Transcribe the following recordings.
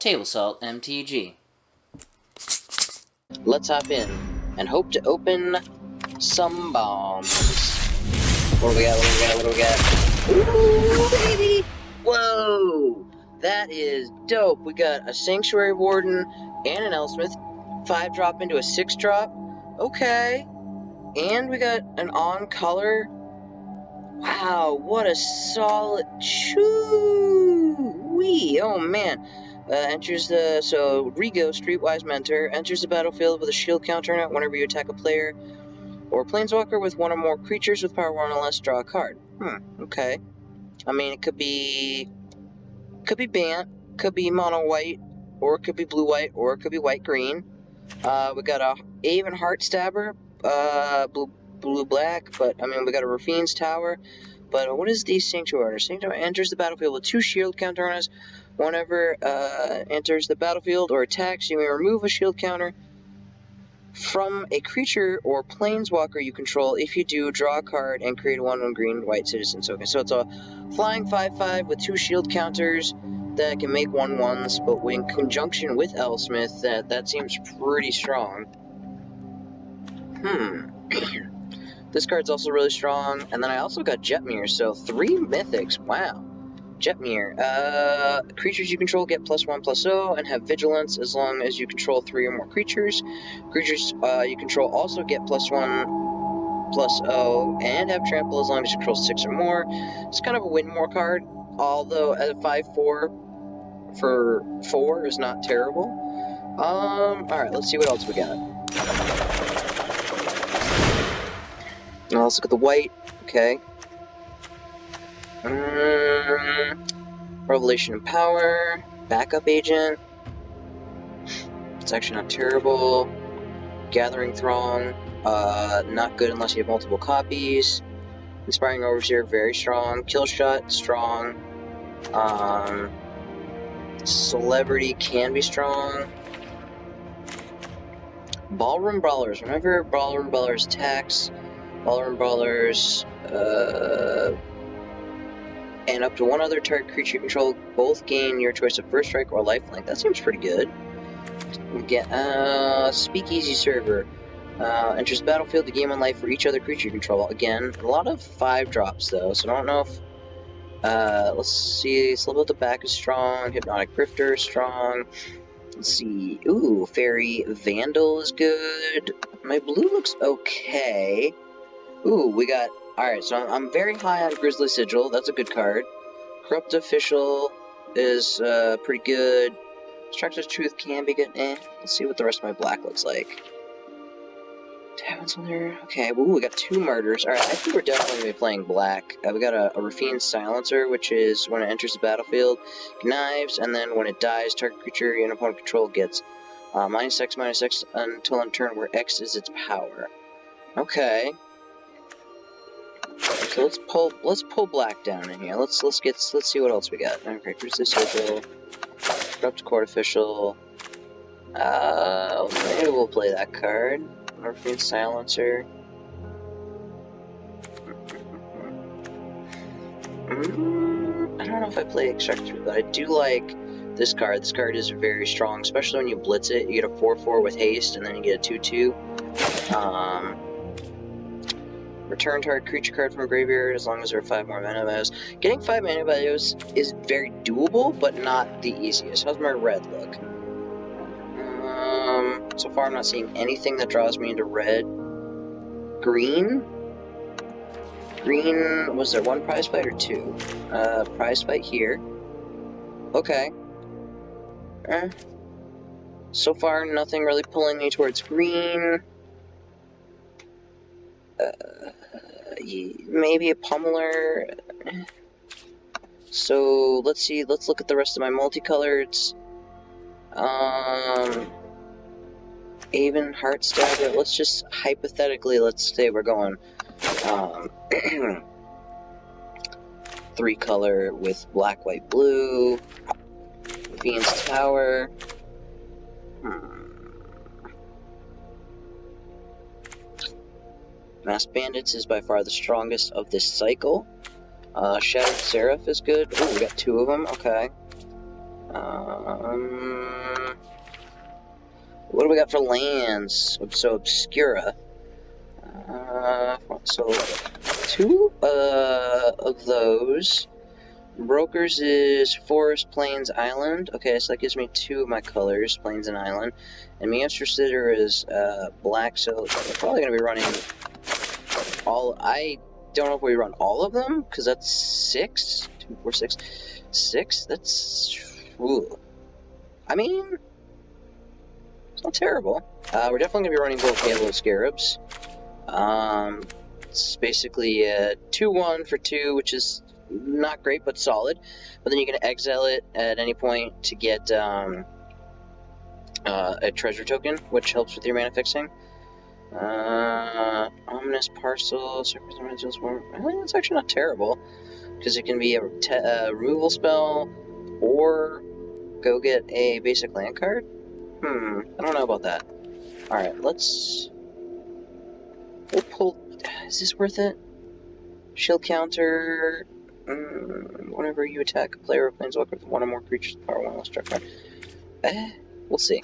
Table Salt MTG. Let's hop in and hope to open some bombs. What do we got? What do we got? Ooh, baby! Whoa! That is dope. We got a Sanctuary Warden and an Elspeth. 5-drop into a 6-drop. Okay. And we got an on-color. Wow, what a solid... Choo-wee! Oh, man. Enters the... So, Rigo, Streetwise Mentor, enters the battlefield with a shield counter on it whenever you attack a player or Planeswalker with one or more creatures with power 1 or less, draw a card. Okay. I mean, it could be Bant, could be mono-white, or it could be blue-white, or it could be white-green. We got a Aven Heartstabber, blue-black, but, I mean, we got a Rafine's Tower. But what is the Sanctuary? Sanctuary enters the battlefield with 2 shield counter on us. Whenever enters the battlefield or attacks, you may remove a shield counter from a creature or planeswalker you control. If you do, draw a card and create a 1/1 green-white citizen token. So it's a flying 5/5 with 2 shield counters that can make 1/1s, but in conjunction with Elspeth, that seems pretty strong. This card's also really strong, and then I also got Jetmir, so 3 mythics. Wow. Jetmir. Creatures you control get +1/+0 and have vigilance as long as you control 3 or more creatures. Creatures you control also get +1/+0 and have trample as long as you control 6 or more. It's kind of a win more card, although at a 5/4 for 4 is not terrible. Alright, let's see what else we got. Now let's look at the white. Okay. Revelation and Power, Backup Agent. It's actually not terrible. Gathering Throng, not good unless you have multiple copies. Inspiring Overseer, very strong. Kill Shot, strong. Celebrity can be strong. Ballroom Brawlers. Whenever Ballroom Brawlers attacks, Ballroom Brawlers, and up to 1 other target creature you control both gain your choice of first strike or lifelink. That seems pretty good. We get Speakeasy Server. Enters the battlefield to gain 1 life for each other creature you control. Again, a lot of 5-drops though, so I don't know if... let's see, Slip at the Back is strong, Hypnotic Grifter is strong. Let's see, ooh, Fairy Vandal is good. My blue looks okay. Ooh, we got... Alright, so I'm very high on Grizzly Sigil. That's a good card. Corrupt Official is pretty good. Destructive Truth can be good. Let's see what the rest of my black looks like. Taverns on there. Okay, ooh, we got 2 murders. Alright, I think we're definitely going to be playing black. We got a Rafine's Silencer, which is when it enters the battlefield, knives, and then when it dies, target creature you and opponent control gets -X/-X until end turn, where X is its power. Okay. So let's pull black down in here. Let's see what else we got. Okay, Grizzly Sigil, Corrupt Court Official. Maybe we'll play that card. Morphine Silencer. I don't know if I play Extractor, but I do like this card. This card is very strong, especially when you blitz it. You get a 4/4 with haste, and then you get a 2/2. Return target creature card from graveyard as long as there are 5 more mana values. Getting 5 mana values is very doable, but not the easiest. How's my red look? So far I'm not seeing anything that draws me into red. Green? Green, was there 1 prize fight or 2? Prize fight here. Okay. So far nothing really pulling me towards green. Maybe a Pummeler. So let's see. Let's look at the rest of my multicoloreds. Aven Heartstabber. Let's just hypothetically. Let's say we're going 3-color with black, white, blue. Rafine's Tower. Masked Bandits is by far the strongest of this cycle. Shattered Seraph is good. Oh, we got 2 of them. Okay. What do we got for lands? So Obscura. So two of those. Brokers is Forest, Plains, Island. Okay, so that gives me two of my colors, Plains and Island. And Measter Sitter is black, so we're probably going to be running all... I don't know if we run all of them, because that's 6. 2, 4, 6. 6? That's... Ooh. I mean, it's not terrible. We're definitely going to be running both Halo Scarabs. It's basically a 2-1 for 2, which is not great, but solid. But then you can exile it at any point to get a treasure token, which helps with your mana fixing. Ominous Parcel, it's actually not terrible, because it can be a removal spell, or go get a basic land card. I don't know about that. Alright, we'll pull... Is this worth it? Shield counter... whenever you attack a player or planeswalker with one or more creatures with power 1 less draw card. We'll see.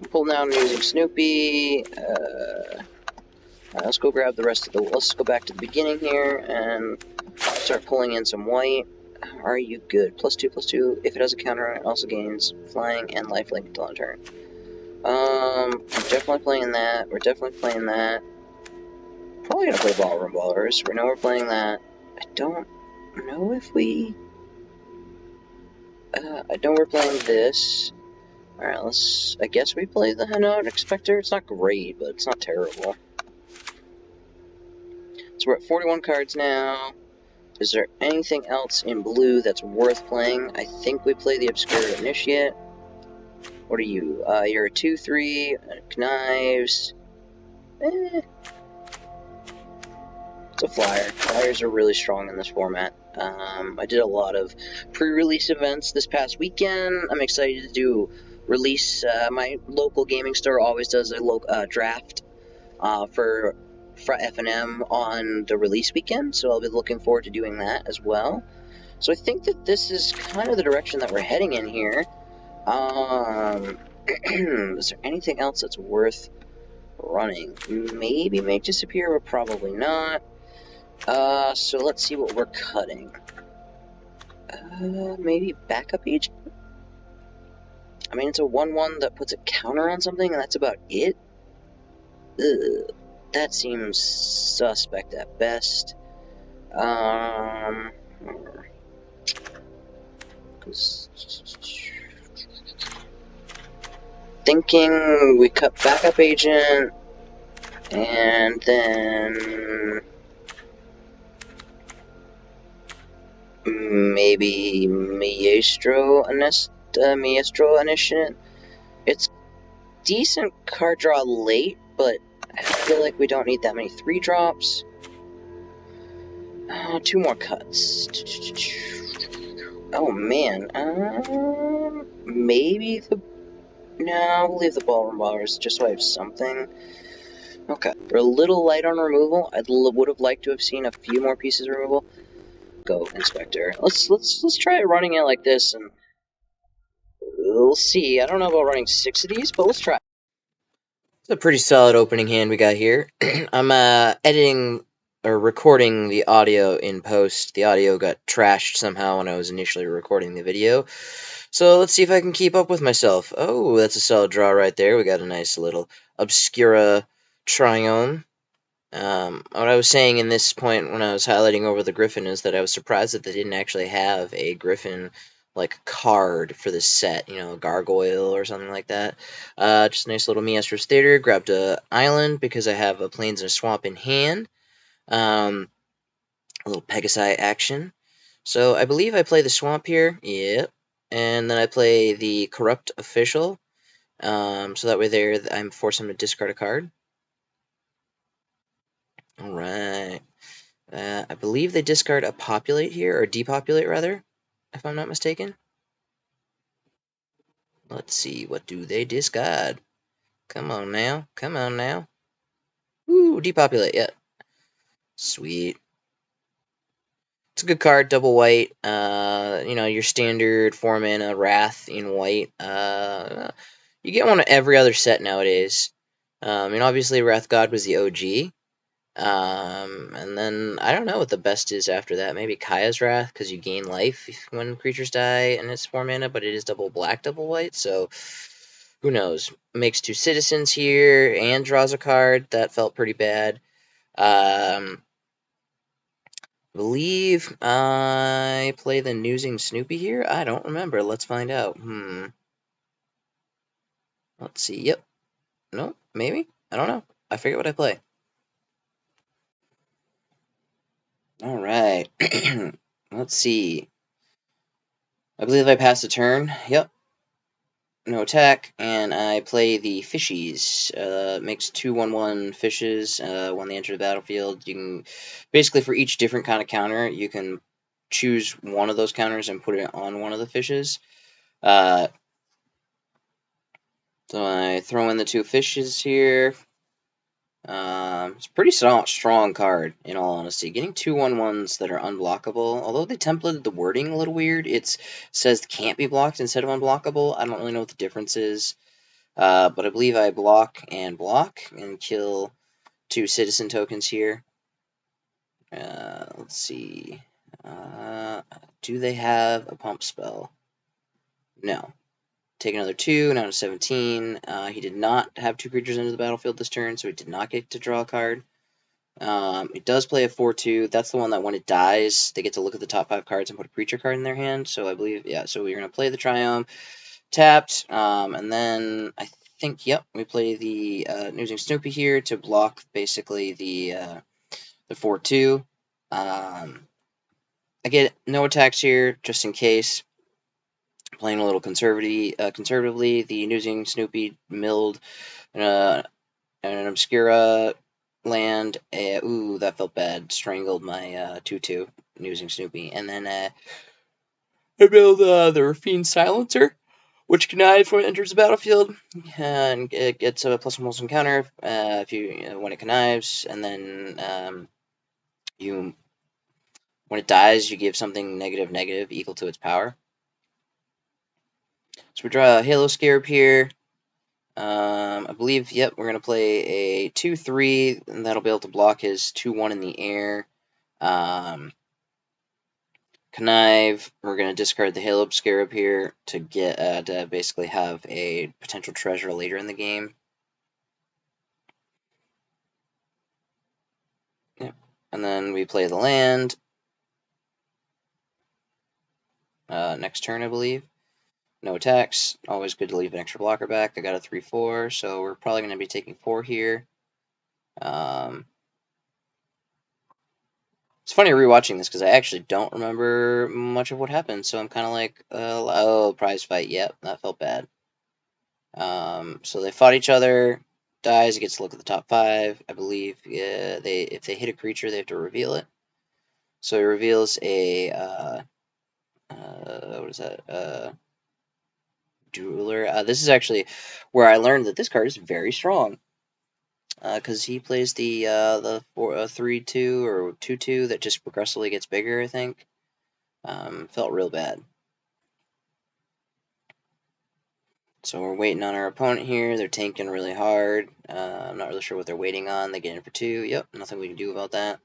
Pull down using Snoopy. Alright, let's go grab the rest of the... Let's go back to the beginning here and start pulling in some white. Are you good? +2/+2. If it has a counter, it also gains flying and lifelink until on turn. We're definitely playing that. We're definitely playing that. Probably gonna play Ballroom Ballers. We know we're playing that. I don't know if we... I know we're playing this. Alright, I guess we play the Hypnotic Spectre. It's not great, but it's not terrible. So we're at 41 cards now. Is there anything else in blue that's worth playing? I think we play the Obscure Initiate. What are you? You're a 2/3, Knives. It's a flyer. Flyers are really strong in this format. I did a lot of pre-release events this past weekend. I'm excited to do release. My local gaming store always does a draft for F&M on the release weekend, so I'll be looking forward to doing that as well. So I think that this is kind of the direction that we're heading in here. Is there anything else that's worth running? Maybe Make Disappear, but probably not. So let's see what we're cutting. Maybe Backup Agent? I mean, it's a 1/1 that puts a counter on something, and that's about it? Ugh, that seems suspect at best. Thinking we cut Backup Agent, and then... maybe Maestro Initiate. It's decent card draw late, but I feel like we don't need that many 3-drops. 2 more cuts. Oh man, maybe the... No, we'll leave the Ballroom Ballers just so I have something. Okay, we're a little light on removal. I would have liked to have seen a few more pieces of removal. Go Inspector. Let's try running it like this, and we'll see. I don't know about running 6 of these, but let's try. It's a pretty solid opening hand we got here. I'm editing or recording the audio in post. The audio got trashed somehow when I was initially recording the video. So let's see if I can keep up with myself. Oh, that's a solid draw right there. We got a nice little Obscura Triome. What I was saying in this point when I was highlighting over the Griffin is that I was surprised that they didn't actually have a Griffin like card for this set, you know, a gargoyle or something like that. Just a nice little Measter's Theater. Grabbed a island because I have a plains and a swamp in hand. A little Pegasi action. So I believe I play the swamp here. Yep. And then I play the Corrupt Official. So that way there I'm forcing him to discard a card. Alright. I believe they discard a Populate here, or Depopulate rather, if I'm not mistaken. Let's see, what do they discard? Come on now, come on now. Ooh, Depopulate, yeah. Sweet. It's a good card, double white. Your standard 4 mana Wrath in white. You get one every other set nowadays. Obviously Wrath God was the OG. And then I don't know what the best is after that. Maybe Kaya's Wrath, because you gain life when creatures die, and it's 4 mana, but it is double black, double white. So who knows? Makes 2 citizens here and draws a card. That felt pretty bad. Believe I play the Noosing Snoopy here? I don't remember. Let's find out. Let's see. Yep. No, maybe? I don't know. I forget what I play. Alright. Let's see. I believe I passed a turn. Yep. No attack. And I play the Fishies. Makes 2/1/1 fishes when they enter the battlefield. You can basically, for each different kind of counter, you can choose one of those counters and put it on one of the fishes. So I throw in the 2 fishes here. It's a pretty strong card, in all honesty. Getting 2/1/1s that are unblockable, although they templated the wording a little weird. It says can't be blocked instead of unblockable. I don't really know what the difference is. But I believe I block and kill 2 citizen tokens here. Let's see. Do they have a pump spell? No. Take another 2, now to 17. He did not have 2 creatures into the battlefield this turn, so he did not get to draw a card. It does play a 4/2. That's the one that when it dies, they get to look at the top 5 cards and put a creature card in their hand. So I believe, yeah, so we're going to play the Triumph, tapped, and then I think, yep, we play the Noosing Snoopy here to block basically the 4/2. I get no attacks here, just in case. Playing a little conservatively, the Noosing Snoopy milled an Obscura land. Ooh, that felt bad. Strangled my 2/2 Noosing Snoopy. And then I build the Rafine Silencer, which connives when it enters the battlefield, and it gets a +1/+1 counter if when it connives, and then when it dies, you give something negative equal to its power. So we draw a Halo Scarab here. I believe, yep, we're going to play a 2/3, and that'll be able to block his 2/1 in the air. Connive, we're going to discard the Halo Scarab here to get to basically have a potential treasure later in the game. Yep. And then we play the land. Next turn, I believe. No attacks. Always good to leave an extra blocker back. I got a 3/4, so we're probably going to be taking 4 here. It's funny rewatching this because I actually don't remember much of what happened, so I'm kind of like, oh, prize fight, yep, that felt bad. So they fought each other, dies, he gets to look at the top 5, I believe. Yeah, if they hit a creature, they have to reveal it. So he reveals a, what is that, Jeweler. This is actually where I learned that this card is very strong. Because he plays the 3/2 or 2/2 that just progressively gets bigger, I think. Felt real bad. So we're waiting on our opponent here. They're tanking really hard. I'm not really sure what they're waiting on. They get in for 2. Yep, nothing we can do about that.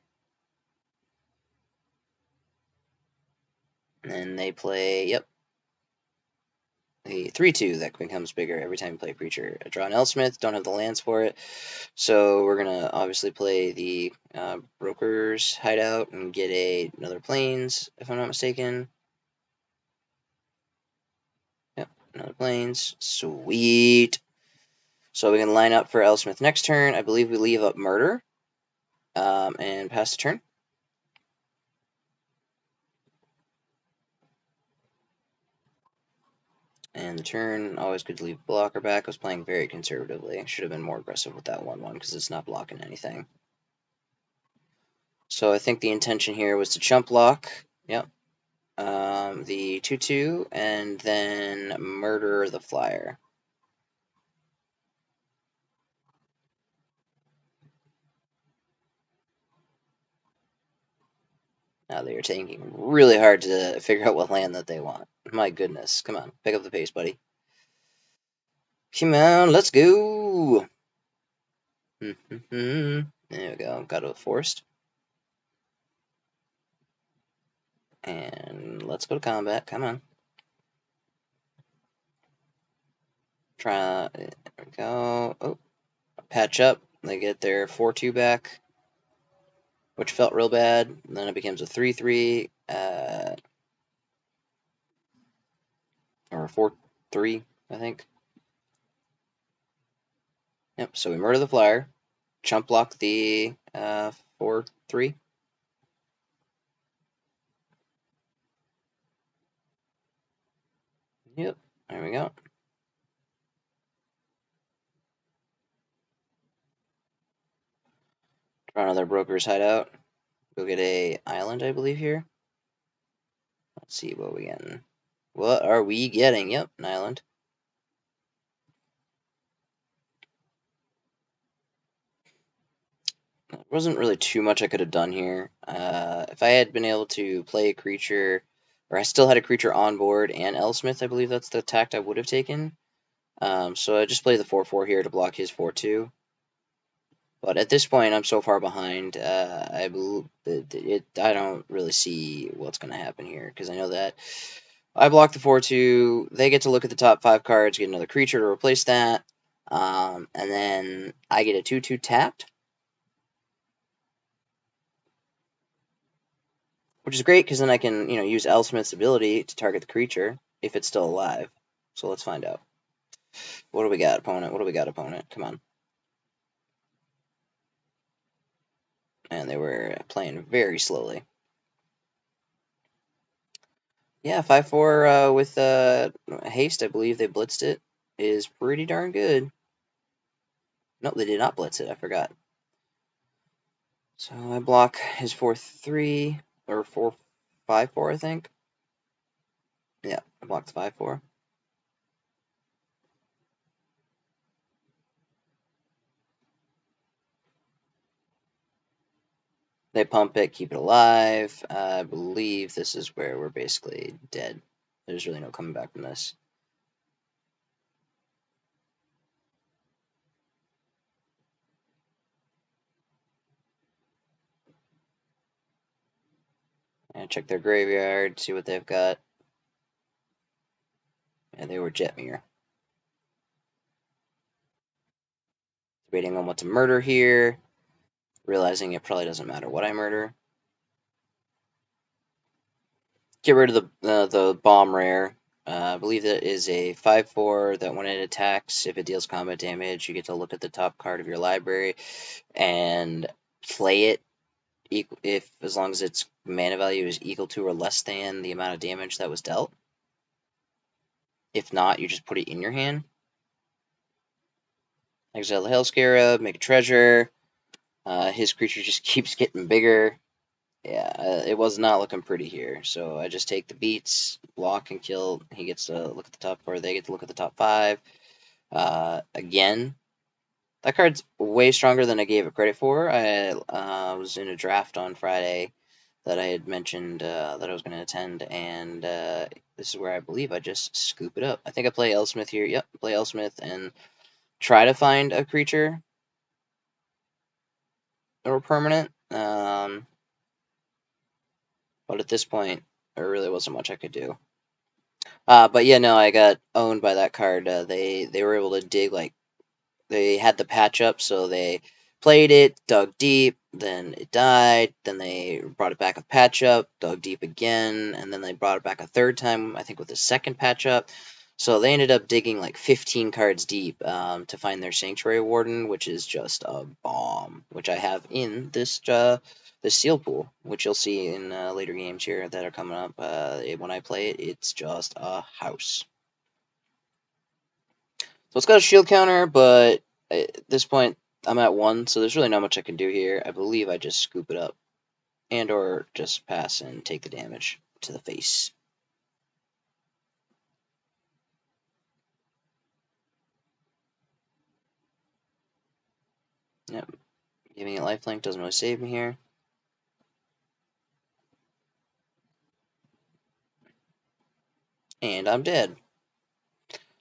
And they play, yep, the 3/2 that becomes bigger every time you play a creature. I draw an Elsmith, don't have the lands for it. So we're going to obviously play the Broker's Hideout and get another Plains, if I'm not mistaken. Yep, another Plains. Sweet. So we can line up for Elsmith next turn. I believe we leave up Murder and pass the turn. And the turn, always good to leave blocker back. I was playing very conservatively. I should have been more aggressive with that 1/1 because it's not blocking anything. So I think the intention here was to chump block. Yep. The 2/2 and then murder the flyer. Now they are taking really hard to figure out what land that they want. My goodness. Come on. Pick up the pace, buddy. Come on. Let's go. There we go. Got to a forest. And let's go to combat. Come on. Try. There we go. Oh. Patch up. They get their 4-2 back, which felt real bad. And then it becomes a 3-3. Or a 4-3, I think. Yep, so we murder the flyer. Chump block the 4-3. Yep, there we go. Draw another broker's hideout. Go get a island, I believe, here. Let's see what we getting. What are we getting? Yep, an island. There wasn't really too much I could have done here. If I had been able to play a creature, or I still had a creature on board and Elsmith, I believe that's the tact I would have taken. So I just play the 4-4 here to block his 4-2. But at this point, I'm so far behind. I don't really see what's going to happen here because I know that I block the 4-2. They get to look at the top 5 cards, get another creature to replace that, and then I get a 2-2 tapped, which is great because then I can use Elsmith's ability to target the creature if it's still alive. So let's find out. What do we got, opponent? What do we got, opponent? Come on. And they were playing very slowly. Yeah, 5-4 with haste, I believe they blitzed it, is pretty darn good. No, they did not blitz it, I forgot. So I block his 4-3, or 4-5-4, I think. Yeah, I blocked 5-4. They pump it, keep it alive. I believe this is where we're basically dead. There's really no coming back from this. And check their graveyard, see what they've got. And they were Jetmir. Debating on what to murder here. Realizing it probably doesn't matter what I murder. Get rid of the bomb rare. I believe that is a 5-4 that when it attacks, if it deals combat damage, you get to look at the top card of your library and play it if as long as its mana value is equal to or less than the amount of damage that was dealt. If not, you just put it in your hand. Exile the Hell Scarab, make a treasure. His creature just keeps getting bigger. Yeah, it was not looking pretty here. So I just take the beats, block and kill. He gets to look at the top 4. They get to look at the top 5. Again, that card's way stronger than I gave it credit for. I was in a draft on Friday that I had mentioned that I was going to attend, and this is where I believe I just scoop it up. I think I play Elsmith here. Yep, play Elsmith and try to find a creature or permanent. But at this point, there really wasn't much I could do. But yeah, no, I got owned by that card. They were able to dig, like, they had the patch up, so they played it, dug deep, then it died, then they brought it back with patch up, dug deep again, and then they brought it back a third time, I think with the second patch up. So they ended up digging like 15 cards deep to find their Sanctuary Warden, which is just a bomb, which I have in this seal pool, which you'll see in later games here that are coming up. When I play it, it's just a house. So it's got a shield counter, but at this point I'm at 1, so there's really not much I can do here. I believe I just scoop it up and or just pass and take the damage to the face. Yep. Giving it lifelink doesn't really save me here. and I'm dead.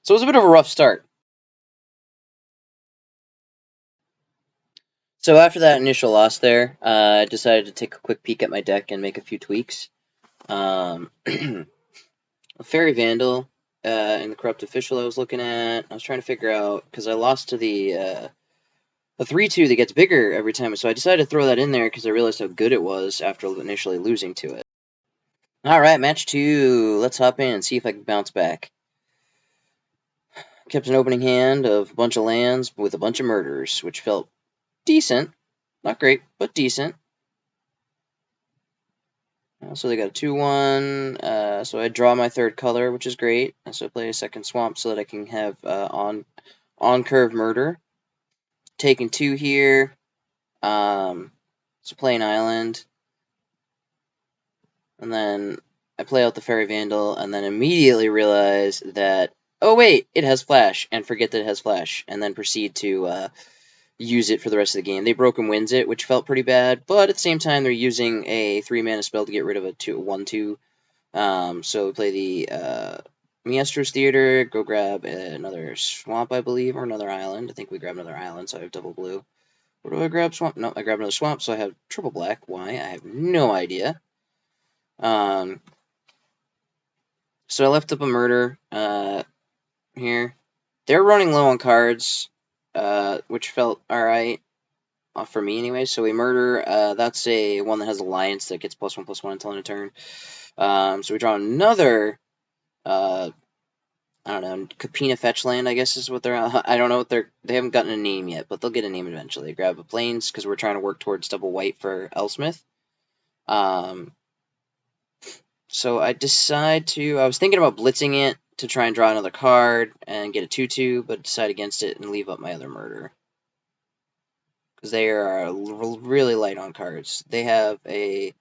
So it was a bit of a rough start. So after that initial loss there, I decided to take a quick peek at my deck and make a few tweaks. Fairy Vandal and the Corrupt Official I was looking at. I was trying to figure out, because I lost to the 3-2 that gets bigger every time, so I decided to throw that in there because I realized how good it was after initially losing to it. Alright, match 2. Let's hop in and see if I can bounce back. Kept an opening hand of a bunch of lands with a bunch of murders, which felt decent. Not great, but decent. So they got a 2-1, so I draw my third color, which is great. So I play a second swamp so that I can have on-curve murder. Taking 2 here, so play an island, and then I play out the Fairy Vandal, and then immediately realize that, oh wait, it has flash, and forget that it has flash, and then proceed to use it for the rest of the game. They Broken Winds it, which felt pretty bad, but at the same time, they're using a 3-mana spell to get rid of a 1-2. So we play the Miestro's Theater, go grab another swamp, I believe, or another island. I think we grab another island, so I have double blue. Or do I grab swamp? No, I grab another swamp, so I have triple black. Why? I have no idea. So I left up a murder here. They're running low on cards, which felt alright for me anyway. So we murder. That's a one that has Alliance that gets +1/+1 until end of turn. So we draw another. I don't know, Capena Fetchland, I guess is what they're. I don't know what they haven't gotten a name yet, but they'll get a name eventually. Grab a Plains because we're trying to work towards double white for Elsmith. So I decide to. I was thinking about blitzing it to try and draw another card and get a 2/2, but decide against it and leave up my other murder because they are really light on cards. They have a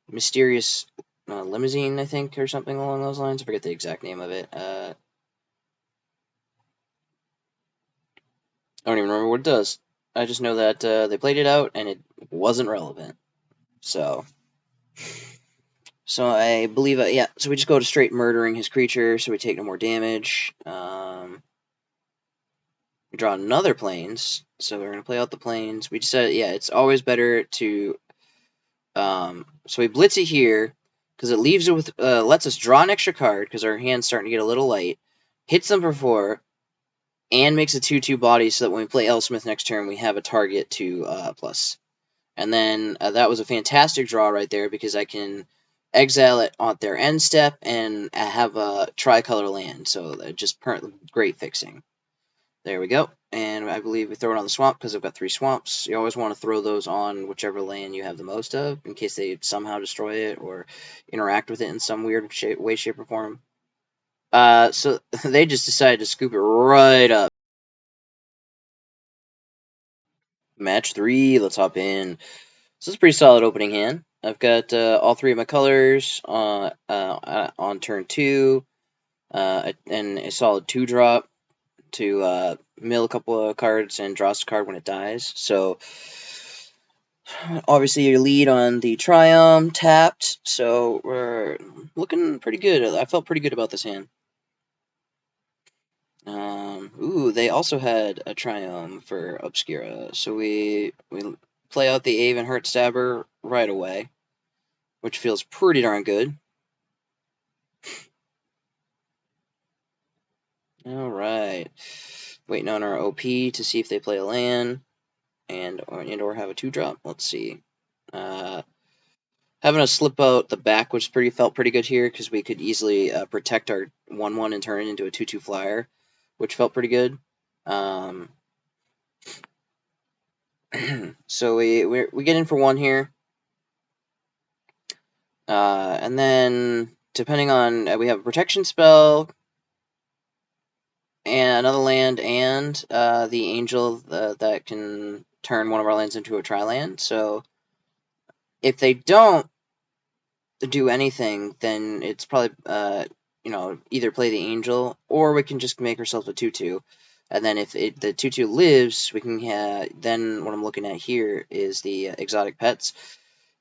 mysterious limousine, I think, or something along those lines. I forget the exact name of it. I don't even remember what it does. I just know that they played it out and it wasn't relevant. So I believe, yeah. So we just go to straight murdering his creature, so we take no more damage. We draw another Plains, so we're gonna play out the Plains. We decided, yeah, it's always better to. So we blitz it here because it leaves it with lets us draw an extra card because our hand's starting to get a little light. Hits them for 4. And makes a 2/2 body so that when we play Elsmith next turn, we have a target to plus. And then that was a fantastic draw right there because I can exile it on their end step and have a tricolor land. So just great fixing. There we go. And I believe we throw it on the swamp because I've got 3 swamps. You always want to throw those on whichever land you have the most of in case they somehow destroy it or interact with it in some weird way, shape, or form. So they just decided to scoop it right up. Match 3, let's hop in. So it's a pretty solid opening hand. I've got all 3 of my colors on turn 2, and a solid 2-drop to mill a couple of cards and draw a card when it dies. So obviously your lead on the Triumph tapped, so we're looking pretty good. I felt pretty good about this hand. They also had a Triumph for Obscura, so we play out the Avon Heart Stabber right away, which feels pretty darn good. Alright. Waiting on our OP to see if they play a land or have a 2-drop. Let's see. Having a slip out the back felt pretty good here because we could easily protect our 1/1 and turn it into a 2/2 flyer, which felt pretty good. So we get in for 1 here. And then, depending on, we have a protection spell, and another land, and the angel that can turn one of our lands into a tri-land. So, if they don't do anything, then it's probably, either play the angel, or we can just make ourselves a 2/2. And then if the 2/2 lives, we can then what I'm looking at here is the exotic pets.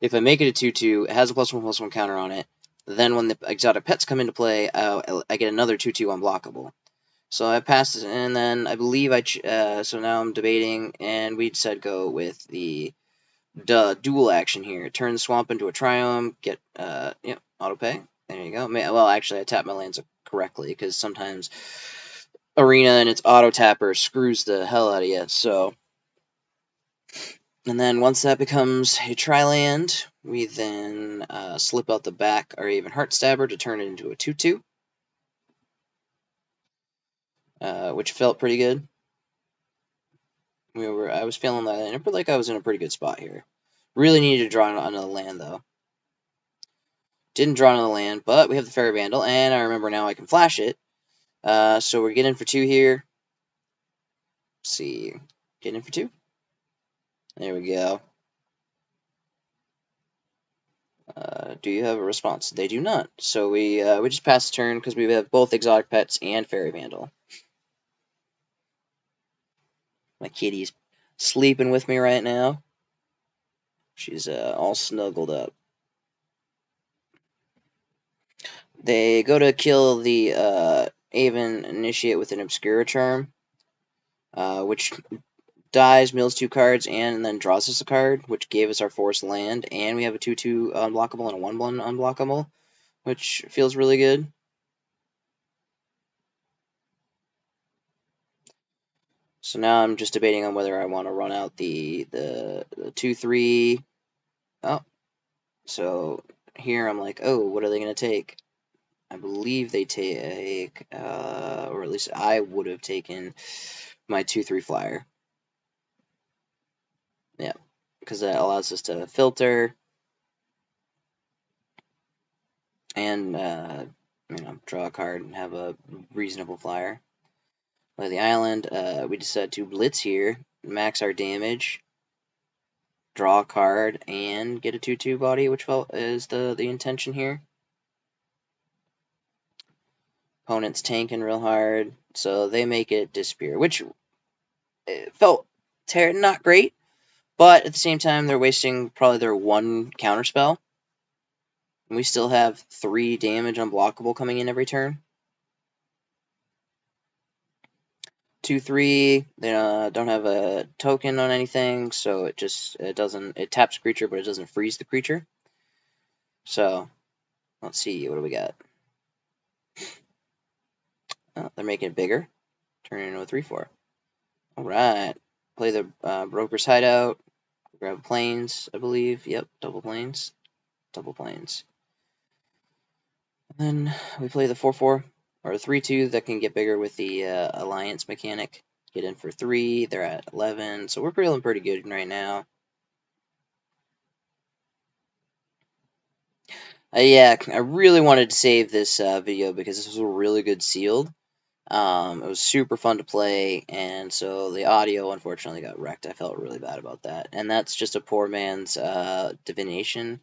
If I make it a 2/2, it has a +1/+1 counter on it. Then when the exotic pets come into play, I get another 2/2 unblockable. So I passed it, and then I believe so now I'm debating, and we said go with the dual action here. Turn the swamp into a triome, get, auto pay. There you go. Well, actually, I tapped my lands correctly, because sometimes Arena and its auto tapper screws the hell out of you, so. And then once that becomes a tri-land, we then slip out the back our Aven Heartstabber to turn it into a 2/2, which felt pretty good. I was feeling that, and it felt like I was in a pretty good spot here. Really needed to draw another land, though. Didn't draw another land, but we have the Fairy Vandal, and I remember now I can flash it. So we're getting for 2 here. Let's see. Getting for 2. There we go. Do you have a response? They do not. So we just pass the turn because we have both Exotic Pets and Fairy Vandal. My kitty's sleeping with me right now. She's all snuggled up. They go to kill the Aven Initiate with an Obscura Charm, which dies, mills 2 cards, and then draws us a card, which gave us our forest land, and we have a 2/2 unblockable and a 1/1 unblockable, which feels really good. So now I'm just debating on whether I want to run out the 2/3. Oh, so here I'm like, oh, what are they going to take? I believe they take, or at least I would have taken my 2/3 flyer. Yeah, because that allows us to filter and draw a card and have a reasonable flyer. Play the island. We decide to blitz here, max our damage, draw a card, and get a 2/2 body, which is the intention here. Opponent's tanking real hard, so they make it disappear, which felt not great, but at the same time, they're wasting probably their 1 counterspell. And we still have 3 damage unblockable coming in every turn. 2/3, they don't have a token on anything, so it taps creature, but it doesn't freeze the creature. So, let's see, what do we got? Oh, they're making it bigger. Turn it into a 3/4. Alright. Play the Broker's Hideout. Grab planes, I believe. Yep, double planes. Double planes. And then we play the 4/4, or 3/2 that can get bigger with the Alliance mechanic. Get in for 3, they're at 11, so we're feeling pretty good right now. Yeah, I really wanted to save this video because this was a really good sealed. It was super fun to play, and so the audio unfortunately got wrecked. I felt really bad about that. And that's just a poor man's divination.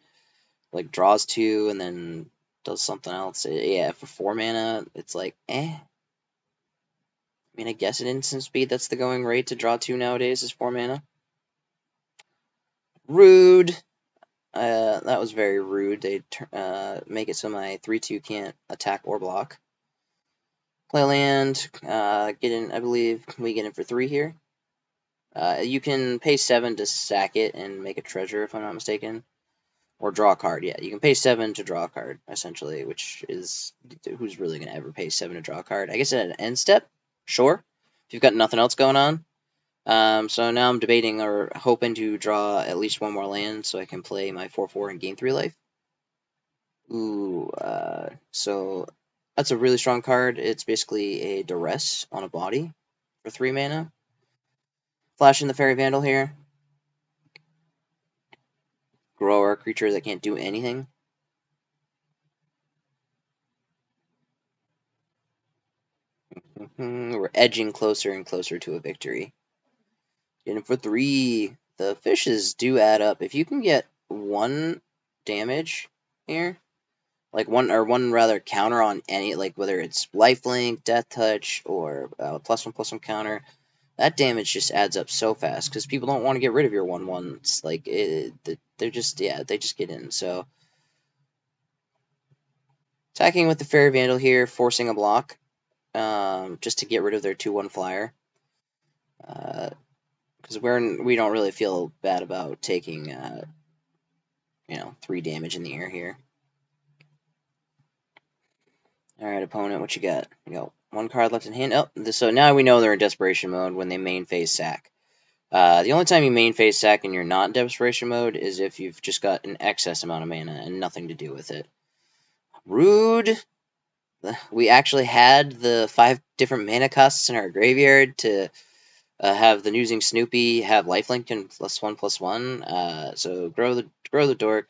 Like, draws 2 and then does something else. Yeah, for 4 mana, it's like, eh. I mean, I guess at instant speed, that's the going rate to draw 2 nowadays is 4 mana. Rude. That was very rude. They make it so my 3/2 can't attack or block. Play land, get in, I believe we get in for 3 here. You can pay 7 to sack it and make a treasure, if I'm not mistaken. Or draw a card, yeah. You can pay 7 to draw a card, essentially, which is, who's really going to ever pay 7 to draw a card? I guess at an end step, sure, if you've got nothing else going on. So now I'm debating or hoping to draw at least 1 more land so I can play my 4/4 and gain 3 life. Ooh, so that's a really strong card. It's basically a Duress on a body for 3 mana. Flashing the Fairy Vandal here. Grower, a creature that can't do anything. We're edging closer and closer to a victory. Getting for 3. The fishes do add up. If you can get 1 damage here, like one rather counter on any, like whether it's lifelink, death touch, or +1/+1 counter, that damage just adds up so fast because people don't want to get rid of your 1/1s. Like they just get in. So Attacking with the Fairy Vandal here, forcing a block, just to get rid of their 2/1 flyer. Because we don't really feel bad about taking, 3 damage in the air here. Alright, opponent, what you got? You got 1 card left in hand. Oh, so now we know they're in desperation mode when they main phase sack. The only time you main phase sack and you're not in desperation mode is if you've just got an excess amount of mana and nothing to do with it. Rude! We actually had the 5 different mana costs in our graveyard to have the Noozing Snoopy have lifelink and +1/+1. So grow the dork,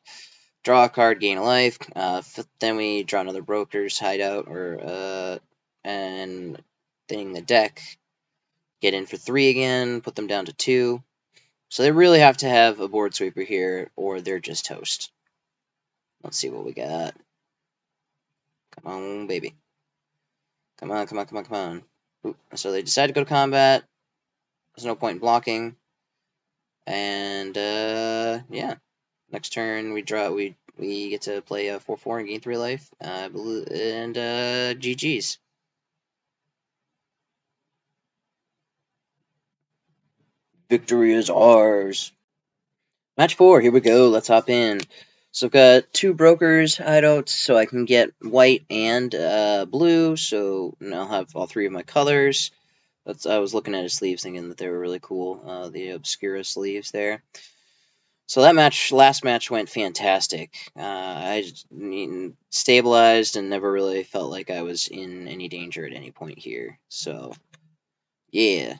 draw a card, gain a life. Then we draw another Broker's Hideout and thinning the deck. Get in for 3 again, put them down to 2. So they really have to have a board sweeper here, or they're just toast. Let's see what we got. Come on, baby. Come on. Ooh, so they decide to go to combat. There's no point in blocking. And, yeah. Next turn, we get to play a 4/4 and gain 3 life. And, GG's. Victory is ours. Match 4, here we go. Let's hop in. So I've got 2 brokers hideouts, so I can get white and blue. So now I'll have all 3 of my colors. I was looking at his sleeves, thinking that they were really cool. The Obscura sleeves there. So that last match went fantastic. I stabilized and never really felt like I was in any danger at any point here. So, yeah.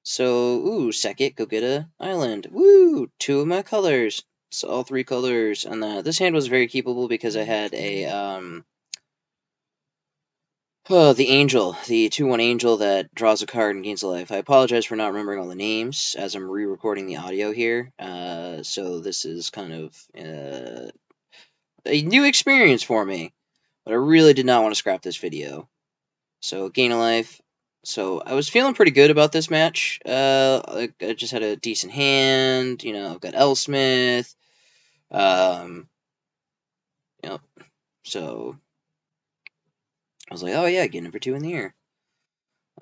So, ooh, second, go get a island. Woo! 2 of my colors. So all 3 colors. And this hand was very keepable because I had a, the Angel, the 2/1 Angel that draws a card and gains a life. I apologize for not remembering all the names as I'm re-recording the audio here. So this is kind of a new experience for me. But I really did not want to scrap this video. So gain a life. So I was feeling pretty good about this match. I just had a decent hand. I've got Elsmith. So I was like, oh yeah, getting for 2 in the air.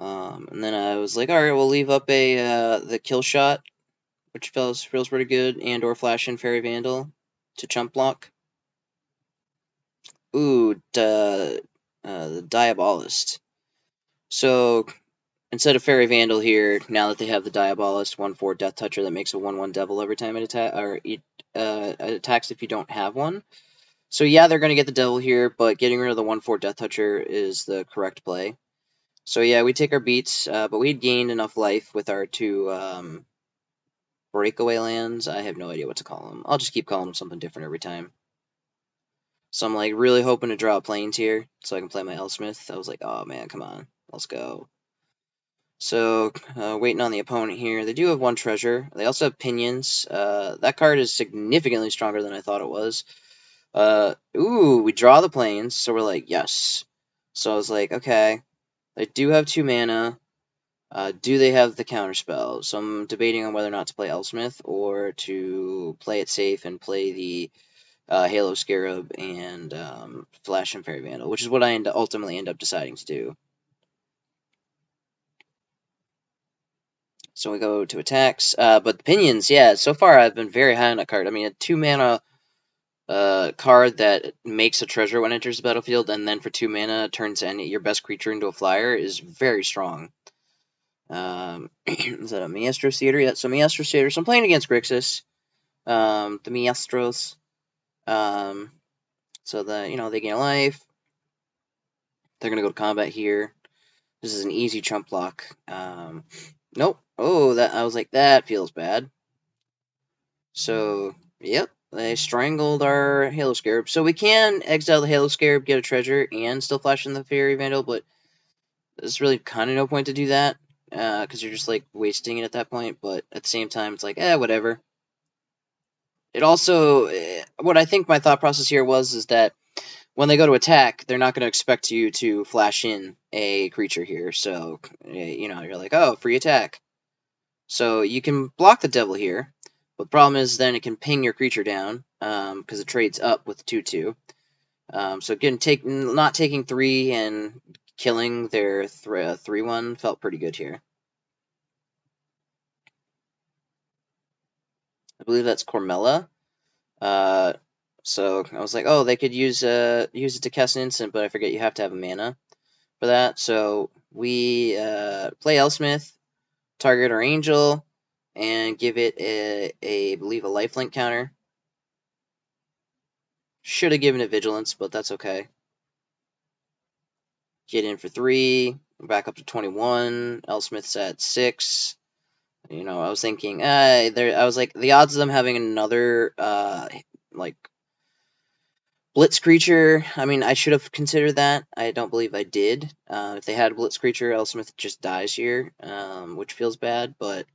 And then I was like, all right, we'll leave up the kill shot, which feels pretty good, and/or flash in Fairy Vandal to chump block. Ooh, the Diabolist. So instead of Fairy Vandal here, now that they have the Diabolist 1/4 Death Toucher that makes a 1/1 Devil every time it attacks if you don't have one. So yeah, they're going to get the Devil here, but getting rid of the 1/4 Death Toucher is the correct play. So yeah, we take our beats, but we had gained enough life with our 2 breakaway lands. I have no idea what to call them. I'll just keep calling them something different every time. So I'm like really hoping to draw planes here so I can play my Elsmith. I was like, oh man, come on, let's go. So waiting on the opponent here. They do have 1 treasure. They also have Pinions. That card is significantly stronger than I thought it was. Ooh, we draw the planes, so we're like, yes. So I was like, okay, they do have 2 mana. Do they have the counterspell? So I'm debating on whether or not to play Elsmith or to play it safe and play the Halo Scarab and Flash and Fairy Vandal, which is what I ultimately end up deciding to do. So we go to attacks. But the Pinions, yeah, so far I've been very high on that card. I mean, a 2 mana card that makes a treasure when it enters the battlefield, and then for 2 mana turns your best creature into a flyer is very strong. Is that a Maestro's Theater? Yeah, so Maestro's Theater. So I'm playing against Grixis. The Maestros. So they gain a life. They're gonna go to combat here. This is an easy chump block. Nope. Oh, I was like, that feels bad. So, yep, they strangled our Halo Scarab. So we can exile the Halo Scarab, get a treasure, and still flash in the Fairy Vandal, but there's really kind of no point to do that, because you're just, like, wasting it at that point, but at the same time, it's like, whatever. It also, what I think my thought process here is that when they go to attack, they're not going to expect you to flash in a creature here, so, you're like, oh, free attack. So you can block the Devil here, but the problem is then it can ping your creature down, because it trades up with 2/2. So again, not taking 3 and killing their 3/1 felt pretty good here. I believe that's Cormella. So I was like, oh, they could use it to cast an instant, but I forget you have to have a mana for that. So we play Elsmith, target our Angel, and give it I believe a lifelink counter. Should have given it Vigilance, but that's okay. Get in for 3, back up to 21. Elsmith's at 6. I was thinking, I was like, the odds of them having another like Blitz creature. I mean, I should have considered that. I don't believe I did. If they had a Blitz creature, Elsmith just dies here, which feels bad, but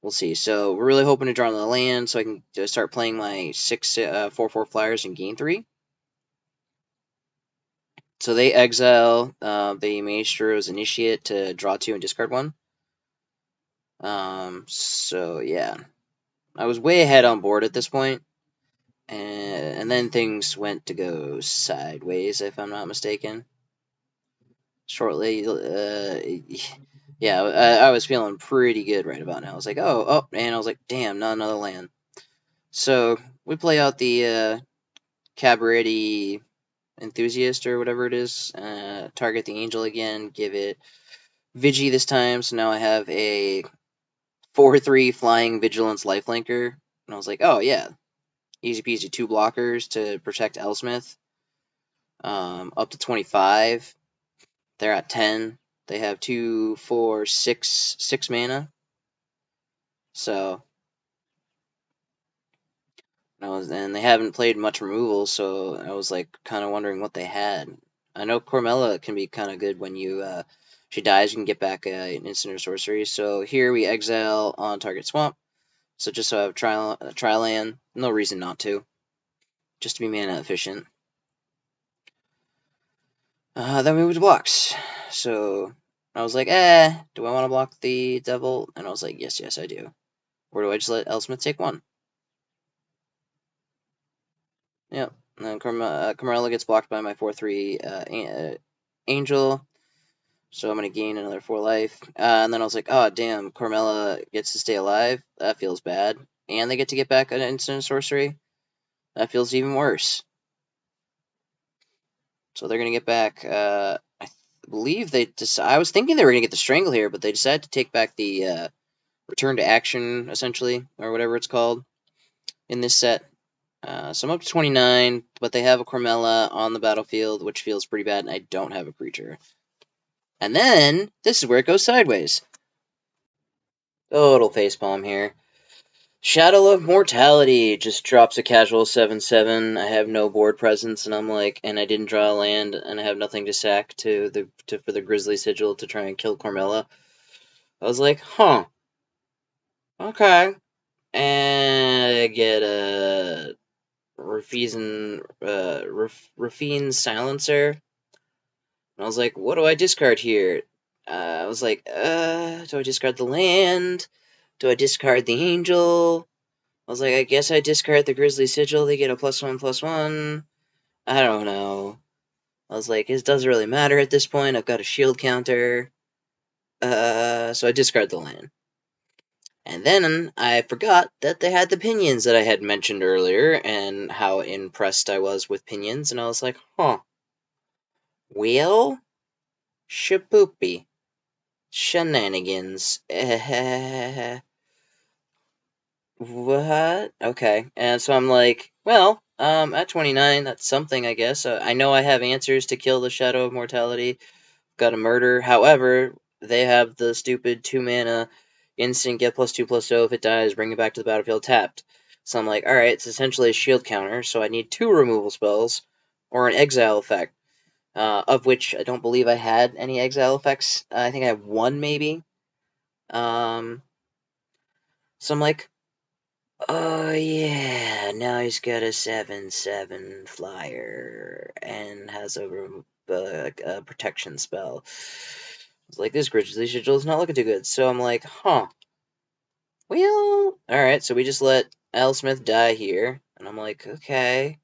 we'll see. So we're really hoping to draw on the land so I can start playing my 6/4/4 flyers and gain 3. So they exile the Maestro's Initiate to draw 2 and discard 1. So yeah, I was way ahead on board at this point, and then things went to go sideways, if I'm not mistaken. Shortly, yeah, I was feeling pretty good right about now. I was like, oh, and I was like, damn, not another land. So we play out the Cabaret Enthusiast or whatever it is, target the Angel again, give it Vigi this time, so now I have a 4/3 flying Vigilance Lifelinker, and I was like, oh yeah, easy peasy, 2 blockers to protect Elsmith, up to 25, they're at 10, they have 2, 4, 6 mana, so, and they haven't played much removal, so I was like kind of wondering what they had. I know Cormella can be kind of good when she dies, you can get back an instant or sorcery. So here we exile on target swamp. So just so I have tri land, no reason not to, just to be mana efficient. Then we move to blocks. So I was like, do I want to block the devil? And I was like, yes, I do. Or do I just let Elsmith take 1? Yep. And then Camarilla gets blocked by my 4/3 Angel. So I'm going to gain another 4 life. And then I was like, oh, damn, Carmella gets to stay alive. That feels bad. And they get to get back an instant sorcery. That feels even worse. So they're going to get back, I believe I was thinking they were going to get the Strangle here, but they decided to take back the Return to Action, essentially, or whatever it's called in this set. So I'm up to 29, but they have a Cormella on the battlefield, which feels pretty bad, and I don't have a creature. And then, this is where it goes sideways. Total facepalm here. Shadow of Mortality just drops a casual 7/7. I have no board presence, and I'm like, and I didn't draw a land, and I have nothing to sack for the Grizzly Sigil to try and kill Cormella. I was like, huh, okay, and I get a Rafine Silencer. And I was like, what do I discard here? I was like, do I discard the land? Do I discard the Angel? I was like, I guess I discard the Grizzly Sigil. They get a +1/+1. I don't know. I was like, it doesn't really matter at this point. I've got a shield counter. So I discard the land. And then I forgot that they had the pinions that I had mentioned earlier and how impressed I was with pinions. And I was like, huh. Well, shapoopy. Shenanigans. What? Okay. And so I'm like, well, at 29, that's something, I guess. I know I have answers to kill the Shadow of Mortality. Got a murder. However, they have the stupid 2 mana instant get +2/+0 if it dies, bring it back to the battlefield tapped. So I'm like, alright, it's essentially a shield counter, so I need 2 removal spells or an exile effect, of which I don't believe I had any exile effects. I think I have 1 maybe. So I'm like, oh yeah, now he's got a 7/7 flyer and has a protection spell. It's like, this Grizzly Sigil is not looking too good. So I'm like, huh. Well, alright, so we just let Elsmith die here. And I'm like, okay.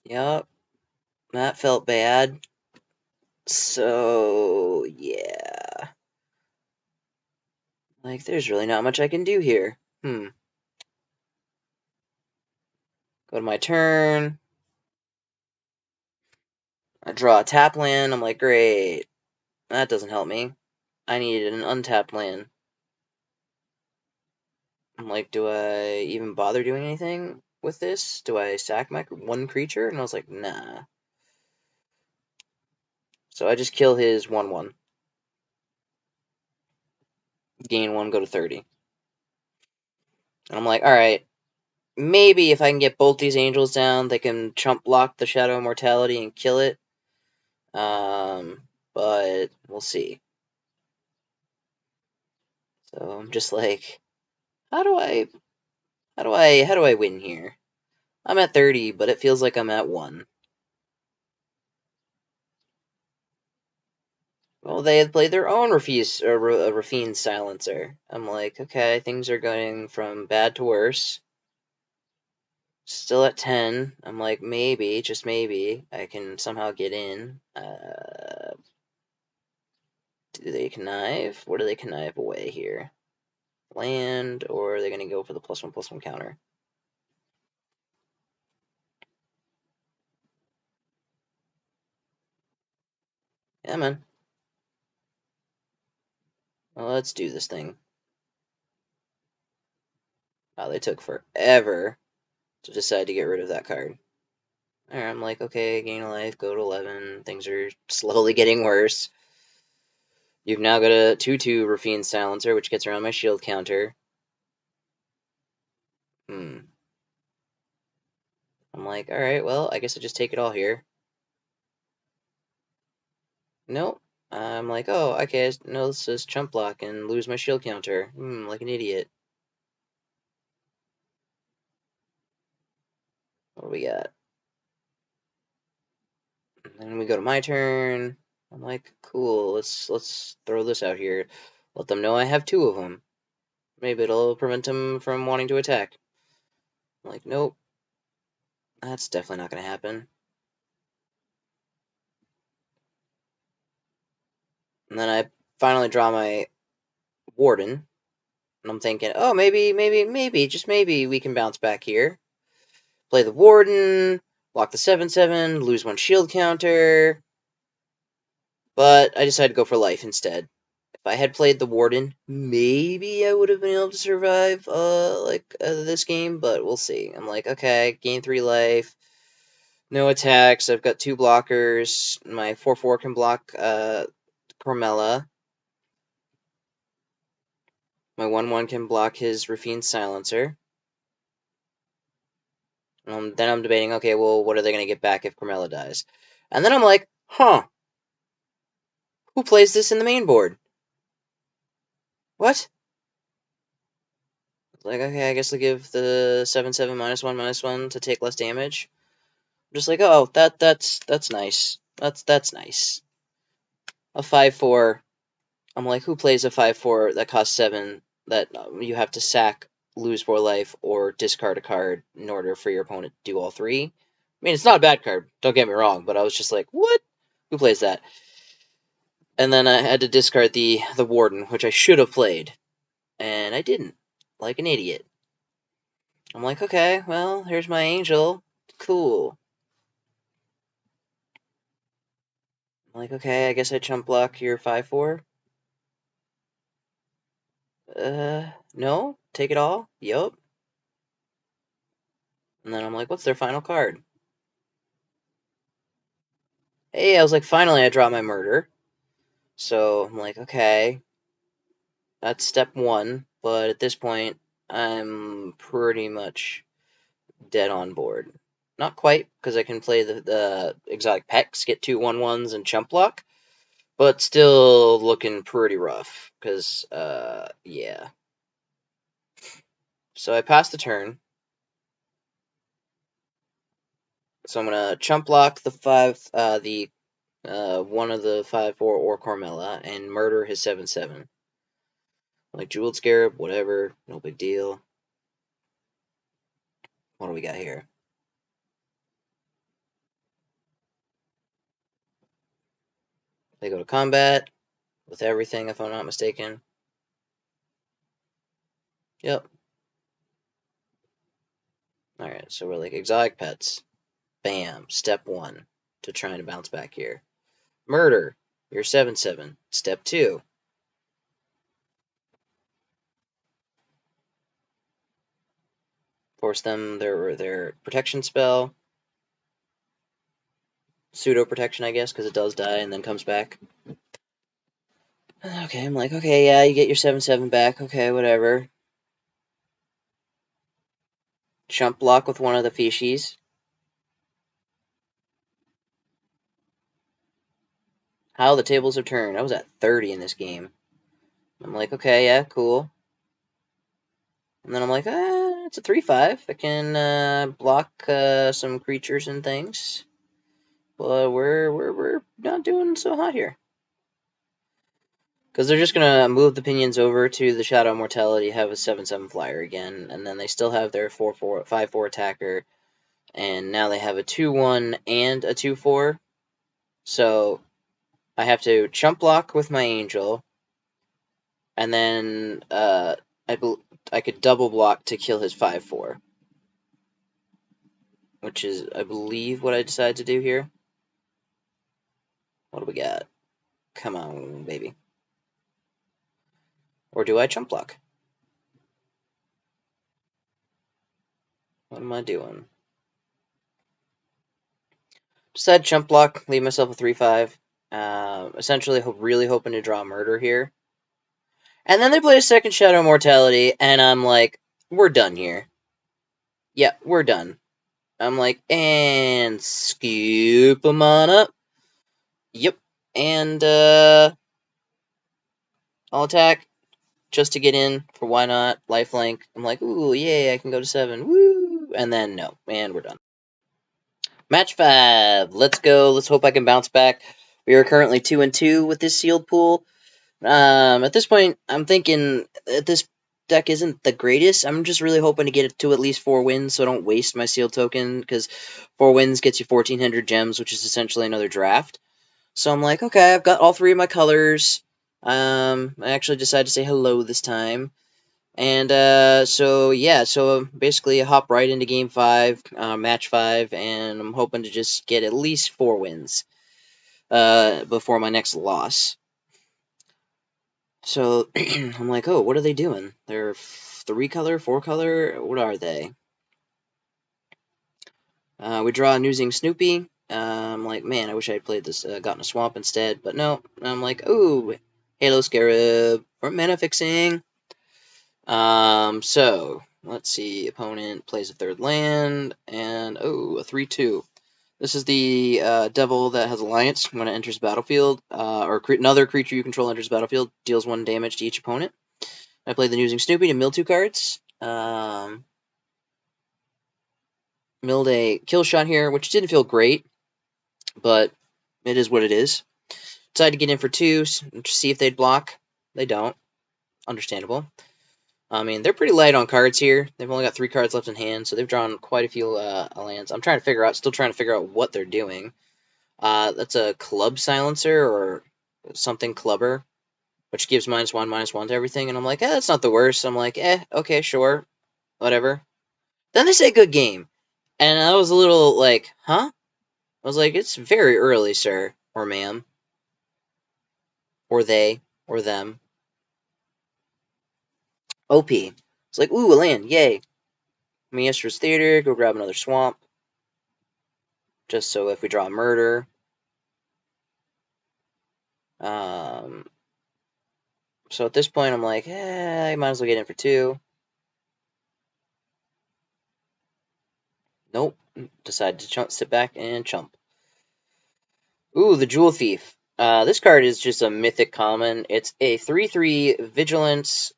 Yep, that felt bad. So, yeah. Like, there's really not much I can do here. Go to my turn. I draw a tap land. I'm like, great. That doesn't help me. I need an untapped land. I'm like, do I even bother doing anything with this? Do I sack my one creature? And I was like, nah. So I just kill his 1/1. Gain 1, go to 30. And I'm like, alright, maybe if I can get both these angels down, they can chump block the Shadow Immortality and kill it. But we'll see. So I'm just like, how do I win here? I'm at 30, but it feels like I'm at 1. Well, they had played their own Rafine Silencer. I'm like, okay, things are going from bad to worse. Still at 10. I'm like, maybe, just maybe, I can somehow get in. Do they connive? What do they connive away here? Land, or are they going to go for the +1/+1 counter? Yeah, man. Well, let's do this thing. Wow, they took forever to decide to get rid of that card. Alright, I'm like, okay, gain a life, go to 11. Things are slowly getting worse. You've now got a 2/2 Rafine Silencer, which gets around my shield counter. I'm like, alright, well, I guess I just take it all here. Nope. I'm like, oh, okay, no, this is chump block and lose my shield counter. Like an idiot. What do we got? And then we go to my turn. I'm like, cool, let's throw this out here. Let them know I have 2 of them. Maybe it'll prevent them from wanting to attack. I'm like, nope. That's definitely not going to happen. And then I finally draw my Warden. And I'm thinking, oh, maybe, just maybe we can bounce back here. Play the Warden, block the 7/7, lose 1 shield counter. But I decided to go for life instead. If I had played the Warden, maybe I would have been able to survive this game, but we'll see. I'm like, okay, gain 3 life, no attacks. I've got 2 blockers. My 4/4 can block Carmella. My 1/1 can block his Rafine Silencer. Then I'm debating, okay, well, what are they going to get back if Carmella dies? And then I'm like, huh, who plays this in the main board? What? Like, okay, I guess I'll give the 7/7 -1/-1 to take less damage. I'm just like, oh, that's nice. That's nice. A 5/4. I'm like, who plays a 5/4 that costs 7 that you have to sack, lose 4 life, or discard a card in order for your opponent to do all 3? I mean, it's not a bad card, don't get me wrong, but I was just like, what? Who plays that? And then I had to discard the Warden, which I should have played. And I didn't. Like an idiot. I'm like, okay, well, here's my angel. Cool. I'm like, okay, I guess I chump block your 5/4. No? Take it all? Yup. And then I'm like, what's their final card? Hey, I was like, finally I draw my murder. So I'm like, okay, that's step 1. But at this point, I'm pretty much dead on board. Not quite, because I can play the exotic Pex, get 2 1/1s and chump block. But still looking pretty rough, because, yeah. So I passed the turn. So I'm gonna chump block the one of the 5/4 or Carmella and murder his 7/7. Like Jeweled Scarab, whatever, no big deal. What do we got here? They go to combat with everything, if I'm not mistaken. Yep. Alright, so we're like exotic pets. Bam. Step 1 to trying to bounce back here. Murder. You're 7/7. Step 2. Force them their protection spell. Pseudo protection, I guess, because it does die and then comes back. Okay, I'm like, okay, yeah, you get your 7/7 back. Okay, whatever. Chump block with one of the fishies. How the tables have turned. I was at 30 in this game. I'm like, okay, yeah, cool. And then I'm like, it's a 3/5. I can block some creatures and things. But we're not doing so hot here. Because they're just gonna move the pinions over to the Shadow Immortality, have a 7/7 flyer again, and then they still have their 4/4, 5/4 attacker, and now they have a 2/1 and a 2/4. So I have to chump block with my Angel, and then I could double block to kill his 5/4, which is, I believe, what I decided to do here. What do we got? Come on, baby. Or do I chump block? What am I doing? Decide chump block, leave myself a 3/5. Essentially, really hoping to draw murder here. And then they play a second Shadow Immortality, and I'm like, we're done here. Yeah, we're done. I'm like, and scoop them on up. Yep. And I'll attack just to get in for why not. Lifelink. I'm like, ooh, yay, I can go to 7. Woo! And then no, and we're done. Match 5. Let's go. Let's hope I can bounce back. We are currently 2-2 with this sealed pool. At this point, I'm thinking this deck isn't the greatest. I'm just really hoping to get it to at least 4 wins, so I don't waste my sealed token, because 4 wins gets you 1,400 gems, which is essentially another draft. So I'm like, okay, I've got all 3 of my colors. I actually decided to say hello this time. And so yeah, so basically I hop right into game 5, match 5, and I'm hoping to just get at least 4 wins before my next loss. So I'm like, oh, what are they doing? They're 3-color, 4-color? What are they? We draw using Snoopy. I'm like, man, I wish I had played this, gotten a swamp instead, but no. I'm like, ooh, Halo Scarab for mana fixing. So let's see. Opponent plays a 3rd land, and oh, a 3/2. This is the devil that has Alliance. When it enters the battlefield, or another creature you control enters the battlefield, deals 1 damage to each opponent. I played the using Snoopy to mill 2 cards. Milled a kill shot here, which didn't feel great, but it is what it is. Decided to get in for 2, see if they'd block. They don't. Understandable. I mean, they're pretty light on cards here. They've only got 3 cards left in hand, so they've drawn quite a few lands. I'm still trying to figure out what they're doing. That's a club silencer or something clubber, which gives -1/-1 to everything. And I'm like, that's not the worst. I'm like, okay, sure, whatever. Then they say good game. And I was a little like, huh? I was like, it's very early, sir, or ma'am, or they, or them. OP. It's like, ooh, a land, yay. Maestra's Theater, go grab another swamp. Just so if we draw a murder. So at this point, I'm like, I might as well get in for 2. Nope. Decided to sit back and chump. Ooh, the Jewel Thief. This card is just a mythic common. It's a 3/3 Vigilance,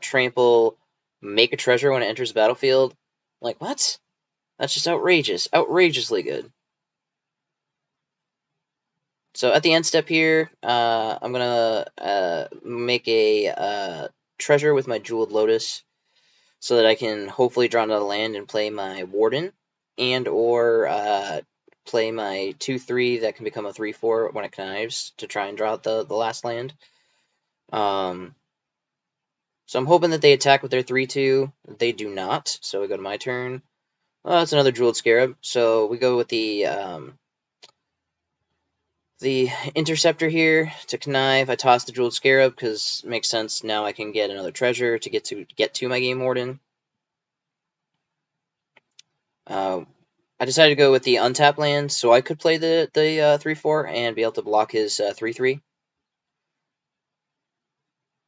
Trample, make a treasure when it enters the battlefield. I'm like, what? That's just outrageous. Outrageously good. So at the end step here, I'm going to make a treasure with my Jeweled Lotus so that I can hopefully draw another land and play my Warden and or play my 2/3 that can become a 3/4 when it connives to try and draw out the last land. So I'm hoping that they attack with their 3/2. They do not, so we go to my turn. Oh, it's another Jeweled Scarab. So we go with the Interceptor here to connive. I toss the Jeweled Scarab because it makes sense. Now I can get another treasure to get to my Game Warden. I decided to go with the untap land, so I could play the 3/4 and be able to block his 3/3.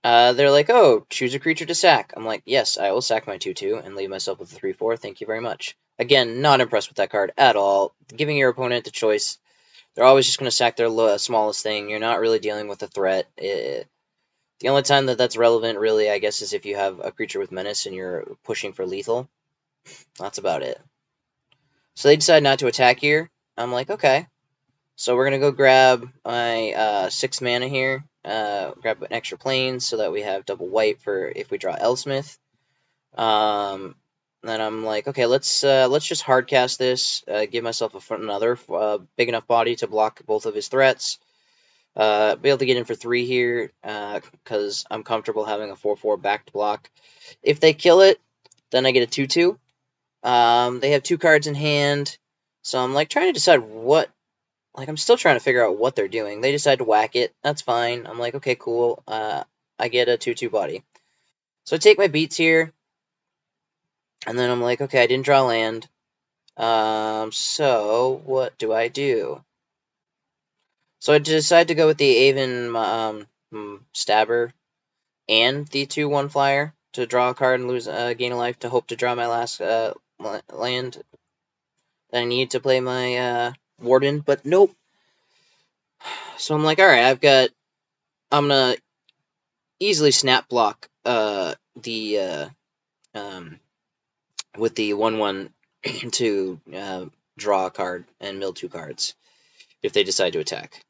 They're like, oh, choose a creature to sack. I'm like, yes, I will sack my 2/2 and leave myself with a 3/4. Thank you very much. Again, not impressed with that card at all. Giving your opponent the choice. They're always just going to sack their smallest thing. You're not really dealing with a threat. The only time that that's relevant, really, I guess, is if you have a creature with menace and you're pushing for lethal. That's about it. So they decide not to attack here. I'm like, okay. So we're going to go grab my 6 mana here. Grab an extra plane so that we have double white for if we draw Elsmith. Then I'm like, okay, let's just hardcast this. Give myself another big enough body to block both of his threats. Be able to get in for 3 here because I'm comfortable having a 4/4 backed block. If they kill it, then I get a 2/2. They have 2 cards in hand, so I'm like trying to decide what. Like I'm still trying to figure out what they're doing. They decide to whack it. That's fine. I'm like, okay, cool. I get a 2/2 body. So I take my beats here, and then I'm like, okay, I didn't draw land. So what do I do? So I decide to go with the Aven Stabber and the 2/1 flyer to draw a card and lose gain a life to hope to draw my last land. Then I need to play my Warden, but nope. So I'm like, all right, I'm gonna easily snap block the with the 1/1 to draw a card and mill 2 cards if they decide to attack.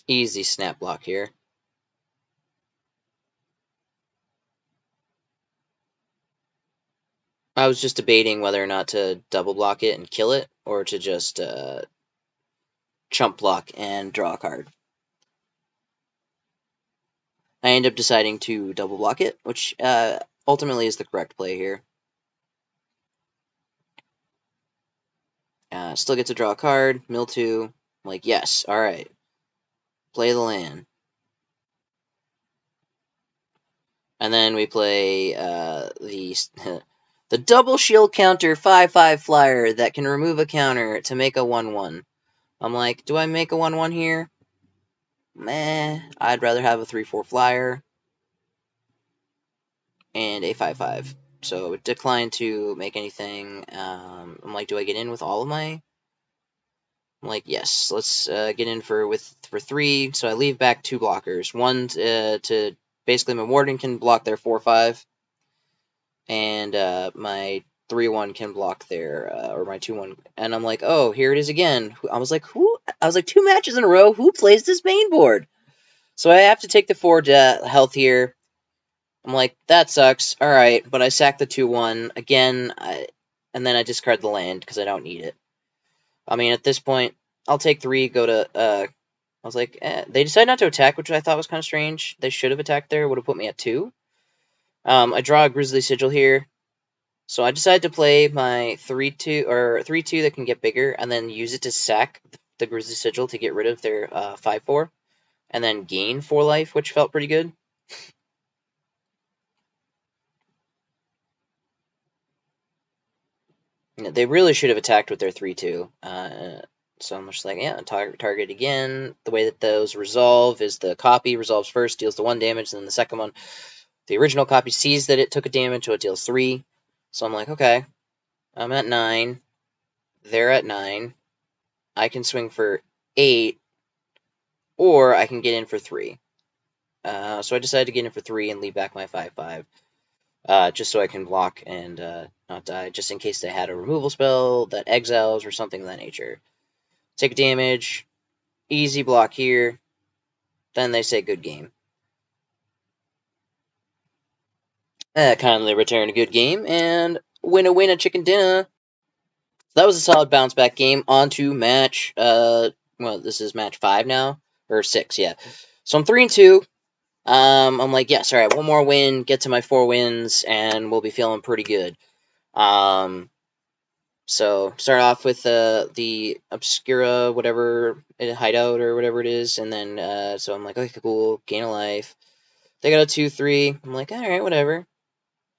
Easy snap block here. I was just debating whether or not to double block it and kill it, or to just chump block and draw a card. I end up deciding to double block it, which ultimately is the correct play here. Still get to draw a card, mill 2. I'm like, yes, alright. Play the land. And then we play the the double shield counter 5/5 flyer that can remove a counter to make a 1/1. I'm like, do I make a 1/1 here? Meh, I'd rather have a 3/4 flyer and a 5/5. So decline to make anything. I'm like, do I get in with all of my? I'm like, yes, let's get in for 3. So I leave back 2 blockers. One to basically my Warden can block their 4/5, and my 3/1 can block their or my 2/1. And I'm like, oh, here it is again. I was like, 2 matches in a row. Who plays this main board? So I have to take the 4 health here. I'm like, that sucks. All right, but I sack the 2/1 again, and then I discard the land because I don't need it. I mean, at this point, I'll take 3. Go to. I was like, they decided not to attack, which I thought was kind of strange. They should have attacked there. Would have put me at 2. I draw a Grizzly Sigil here, so I decided to play my 3/2 or 3/2 that can get bigger, and then use it to sack the Grizzly Sigil to get rid of their 5/4, and then gain 4 life, which felt pretty good. They really should have attacked with their 3/2. So I'm just like, yeah, target again. The way that those resolve is the copy resolves first, deals the 1 damage, and then the second one, the original copy sees that it took a damage, so it deals 3. So I'm like, okay, I'm at 9. They're at 9. I can swing for 8, or I can get in for 3. So I decided to get in for 3 and leave back my 5/5. Just so I can block and not die, just in case they had a removal spell that exiles or something of that nature. Take damage, easy block here, then they say good game. Kindly return a good game, and win a chicken dinner. That was a solid bounce back game. On to match, well, this is match 5 now, or 6, yeah. So I'm 3-2. I'm like, yes, all right, one more win, get to my 4 wins, and we'll be feeling pretty good. So start off with the Obscura, whatever, hideout or whatever it is, and then so I'm like, okay, cool, gain a life. They got a 2-3. I'm like, all right, whatever.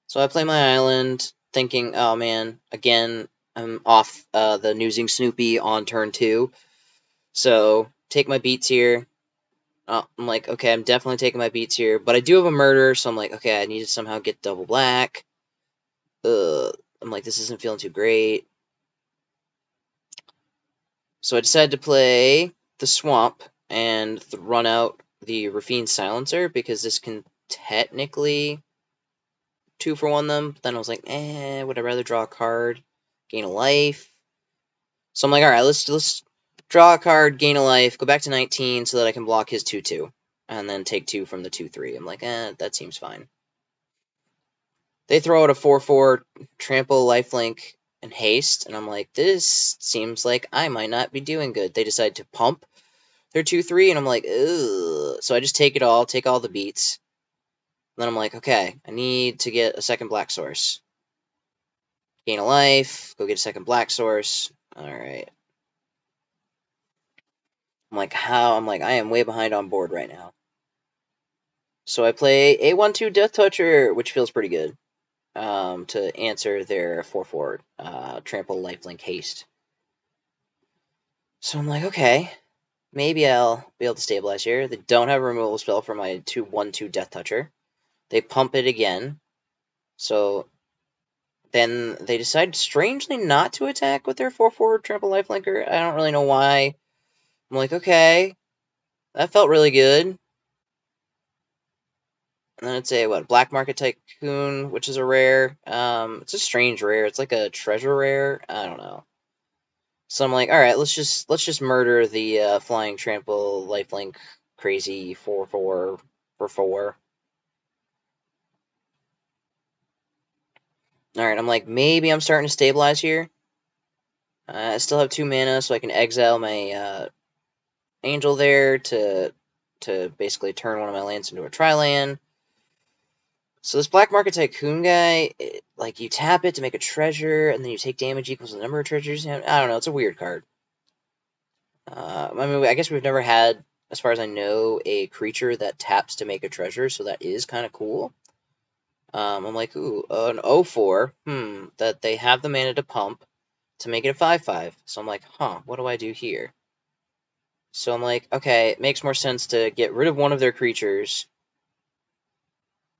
So I play my island, thinking, oh man, again, I'm off the Newsing Snoopy on turn 2. So take my beats here. I'm like, okay, I'm definitely taking my beats here, but I do have a murder, so I'm like, okay, I need to somehow get double black. I'm like, this isn't feeling too great. So I decided to play the Swamp and run out the Rafine Silencer because this can technically 2-for-1 them. But then I was like, would I rather draw a card, gain a life? So I'm like, all right, let's draw a card, gain a life, go back to 19 so that I can block his 2-2, and then take 2 from the 2-3. I'm like, that seems fine. They throw out a 4-4 trample, lifelink, and haste, and I'm like, this seems like I might not be doing good. They decide to pump their 2-3, and I'm like, ugh. So I just take it all, take all the beats. And then I'm like, okay, I need to get a second black source. Gain a life, go get a second black source. Alright. I'm like, how? I'm like, I am way behind on board right now. So I play a 1-2 Death Toucher, which feels pretty good. To answer their 4-4 trample, lifelink, haste. So I'm like, okay, maybe I'll be able to stabilize here. They don't have a removal spell for my 1-2 Death Toucher. They pump it again. So then they decide strangely not to attack with their 4-4 trample lifelinker. I don't really know why. I'm like, okay, that felt really good. And then it's a Black Market Tycoon, which is a rare. It's a strange rare. It's like a treasure rare. I don't know. So I'm like, all right, let's just murder the flying trample lifelink crazy 4-4 for 4. All right, I'm like, maybe I'm starting to stabilize here. I still have 2 mana, so I can exile my angel there to basically turn one of my lands into a tri-land. So this Black Market Tycoon guy, like, you tap it to make a treasure, and then you take damage equals the number of treasures. I don't know, it's a weird card. I mean, I guess we've never had, as far as I know, a creature that taps to make a treasure, so that is kind of cool. I'm like, ooh, an 0-4, that they have the mana to pump to make it a 5-5. So I'm like, what do I do here? So I'm like, okay, it makes more sense to get rid of one of their creatures.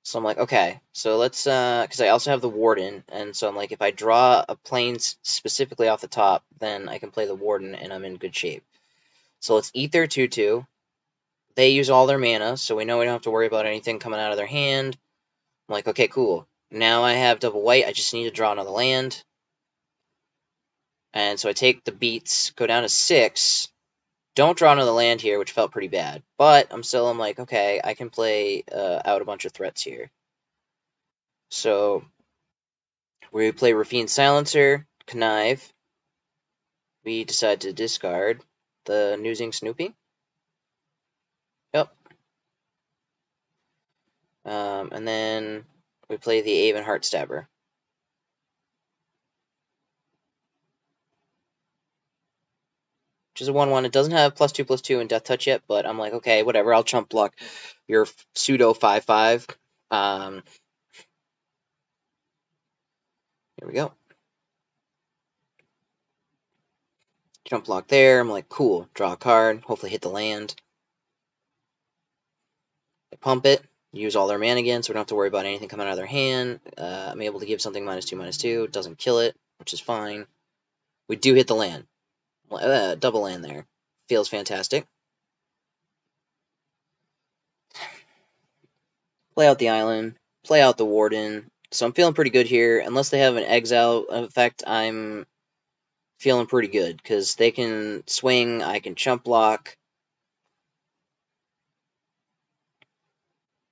So I'm like, okay, so let's, because I also have the Warden, and so I'm like, if I draw a plains specifically off the top, then I can play the Warden, and I'm in good shape. So let's eat their 2-2. They use all their mana, so we know we don't have to worry about anything coming out of their hand. I'm like, okay, cool. Now I have double white, I just need to draw another land. And so I take the beats, go down to 6. Don't draw another land here, which felt pretty bad. But I'm like, okay, I can play out a bunch of threats here. So we play Rafine Silencer, Connive. We decide to discard the Newsing Snoopy. Yep. And then we play the Avon Heartstabber. Which is a 1-1. It doesn't have +2/+2 and Death Touch yet, but I'm like, okay, whatever, I'll chump block your pseudo 5-5. Here we go. Jump block there. I'm like, cool. Draw a card. Hopefully hit the land. I pump it. Use all their mana again, so we don't have to worry about anything coming out of their hand. I'm able to give something -2/-2. It doesn't kill it, which is fine. We do hit the land. Double land there. Feels fantastic. Play out the island. Play out the Warden. So I'm feeling pretty good here. Unless they have an exile effect, I'm feeling pretty good. Because they can swing, I can chump block.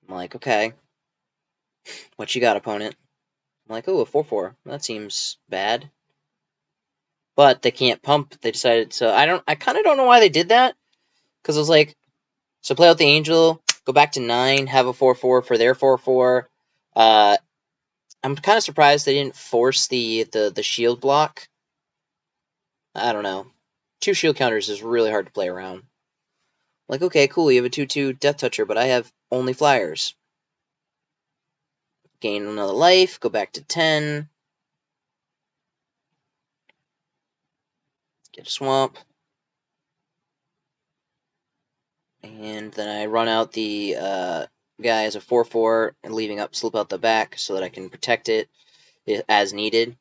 I'm like, okay. What you got, opponent? I'm like, oh, a 4/4. That seems bad. But they can't pump. They decided, so I kind of don't know why they did that. Because it was like, so play out the Angel, go back to 9, have a 4/4 for their 4/4. I'm kind of surprised they didn't force the shield block. I don't know. 2 shield counters is really hard to play around. Like, okay, cool, you have a 2/2 Death Toucher, but I have only flyers. Gain another life, go back to 10. Get a swamp. And then I run out the guy as a 4/4, and leaving up slip out the back so that I can protect it as needed.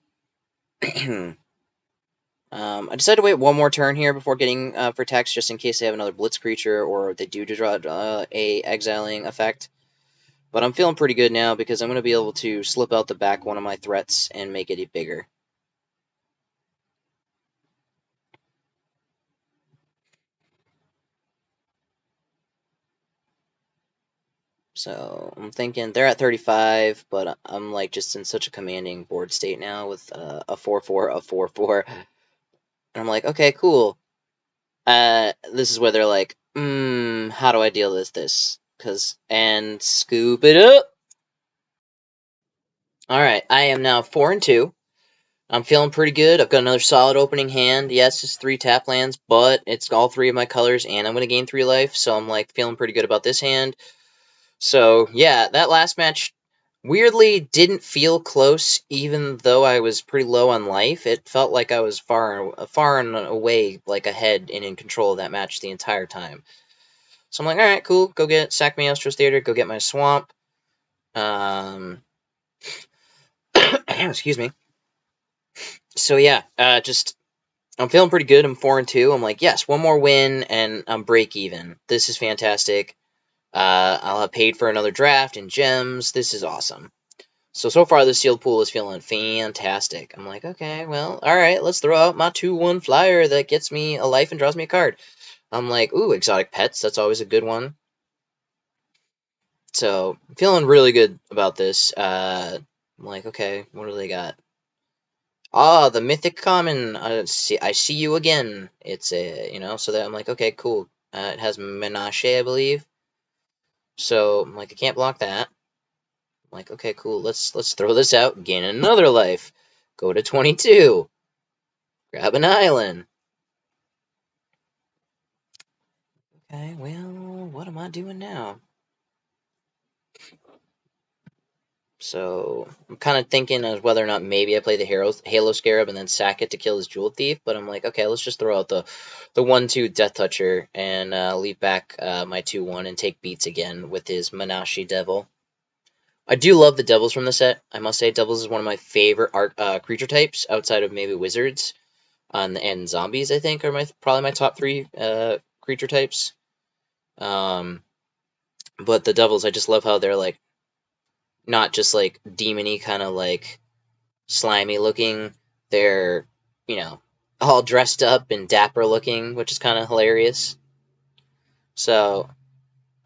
I decided to wait one more turn here before getting for text, just in case they have another blitz creature or they do draw a exiling effect. But I'm feeling pretty good now because I'm going to be able to slip out the back one of my threats and make it bigger. So I'm thinking they're at 35, but I'm like just in such a commanding board state now with a 4/4, a 4/4. And I'm like, okay, cool. This is where they're like, how do I deal with this? And scoop it up. All right, I am now 4-2. I'm feeling pretty good. I've got another solid opening hand. Yes, it's 3 tap lands, but it's all 3 of my colors, and I'm going to gain 3 life, so I'm like feeling pretty good about this hand. So yeah, that last match weirdly didn't feel close, even though I was pretty low on life. It felt like I was far and away, like ahead and in control of that match the entire time. So I'm like, all right, cool. Go get sack Maestro's Theater. Go get my swamp. Excuse me. So yeah, just I'm feeling pretty good. I'm 4-2. I'm like, yes, one more win and I'm break even. This is fantastic. I'll have paid for another draft and gems. This is awesome. So far the sealed pool is feeling fantastic. I'm like, okay, well, all right, let's throw out my 2/1 flyer that gets me a life and draws me a card. I'm like, ooh, exotic pets. That's always a good one. So I'm feeling really good about this. I'm like, okay, what do they got? Ah, the mythic common. I see you again. It's a, so that I'm like, okay, cool. It has Menashe, I believe. So I'm like, I can't block that. I'm like, okay, cool. Let's throw this out. Gain another life. Go to 22. Grab an island. Okay, well, what am I doing now? So I'm kind of thinking of whether or not maybe I play the Halo Scarab and then sack it to kill his Jewel Thief, but I'm like, okay, let's just throw out the 1/2 Death Toucher and leave back my 2/1 and take beats again with his Manashi Devil. I do love the Devils from the set. I must say, Devils is one of my favorite creature types outside of maybe Wizards and Zombies. I think are probably my top 3 creature types. But the Devils, I just love how they're like not just like demony kind of like slimy looking. They're, all dressed up and dapper looking, which is kind of hilarious. So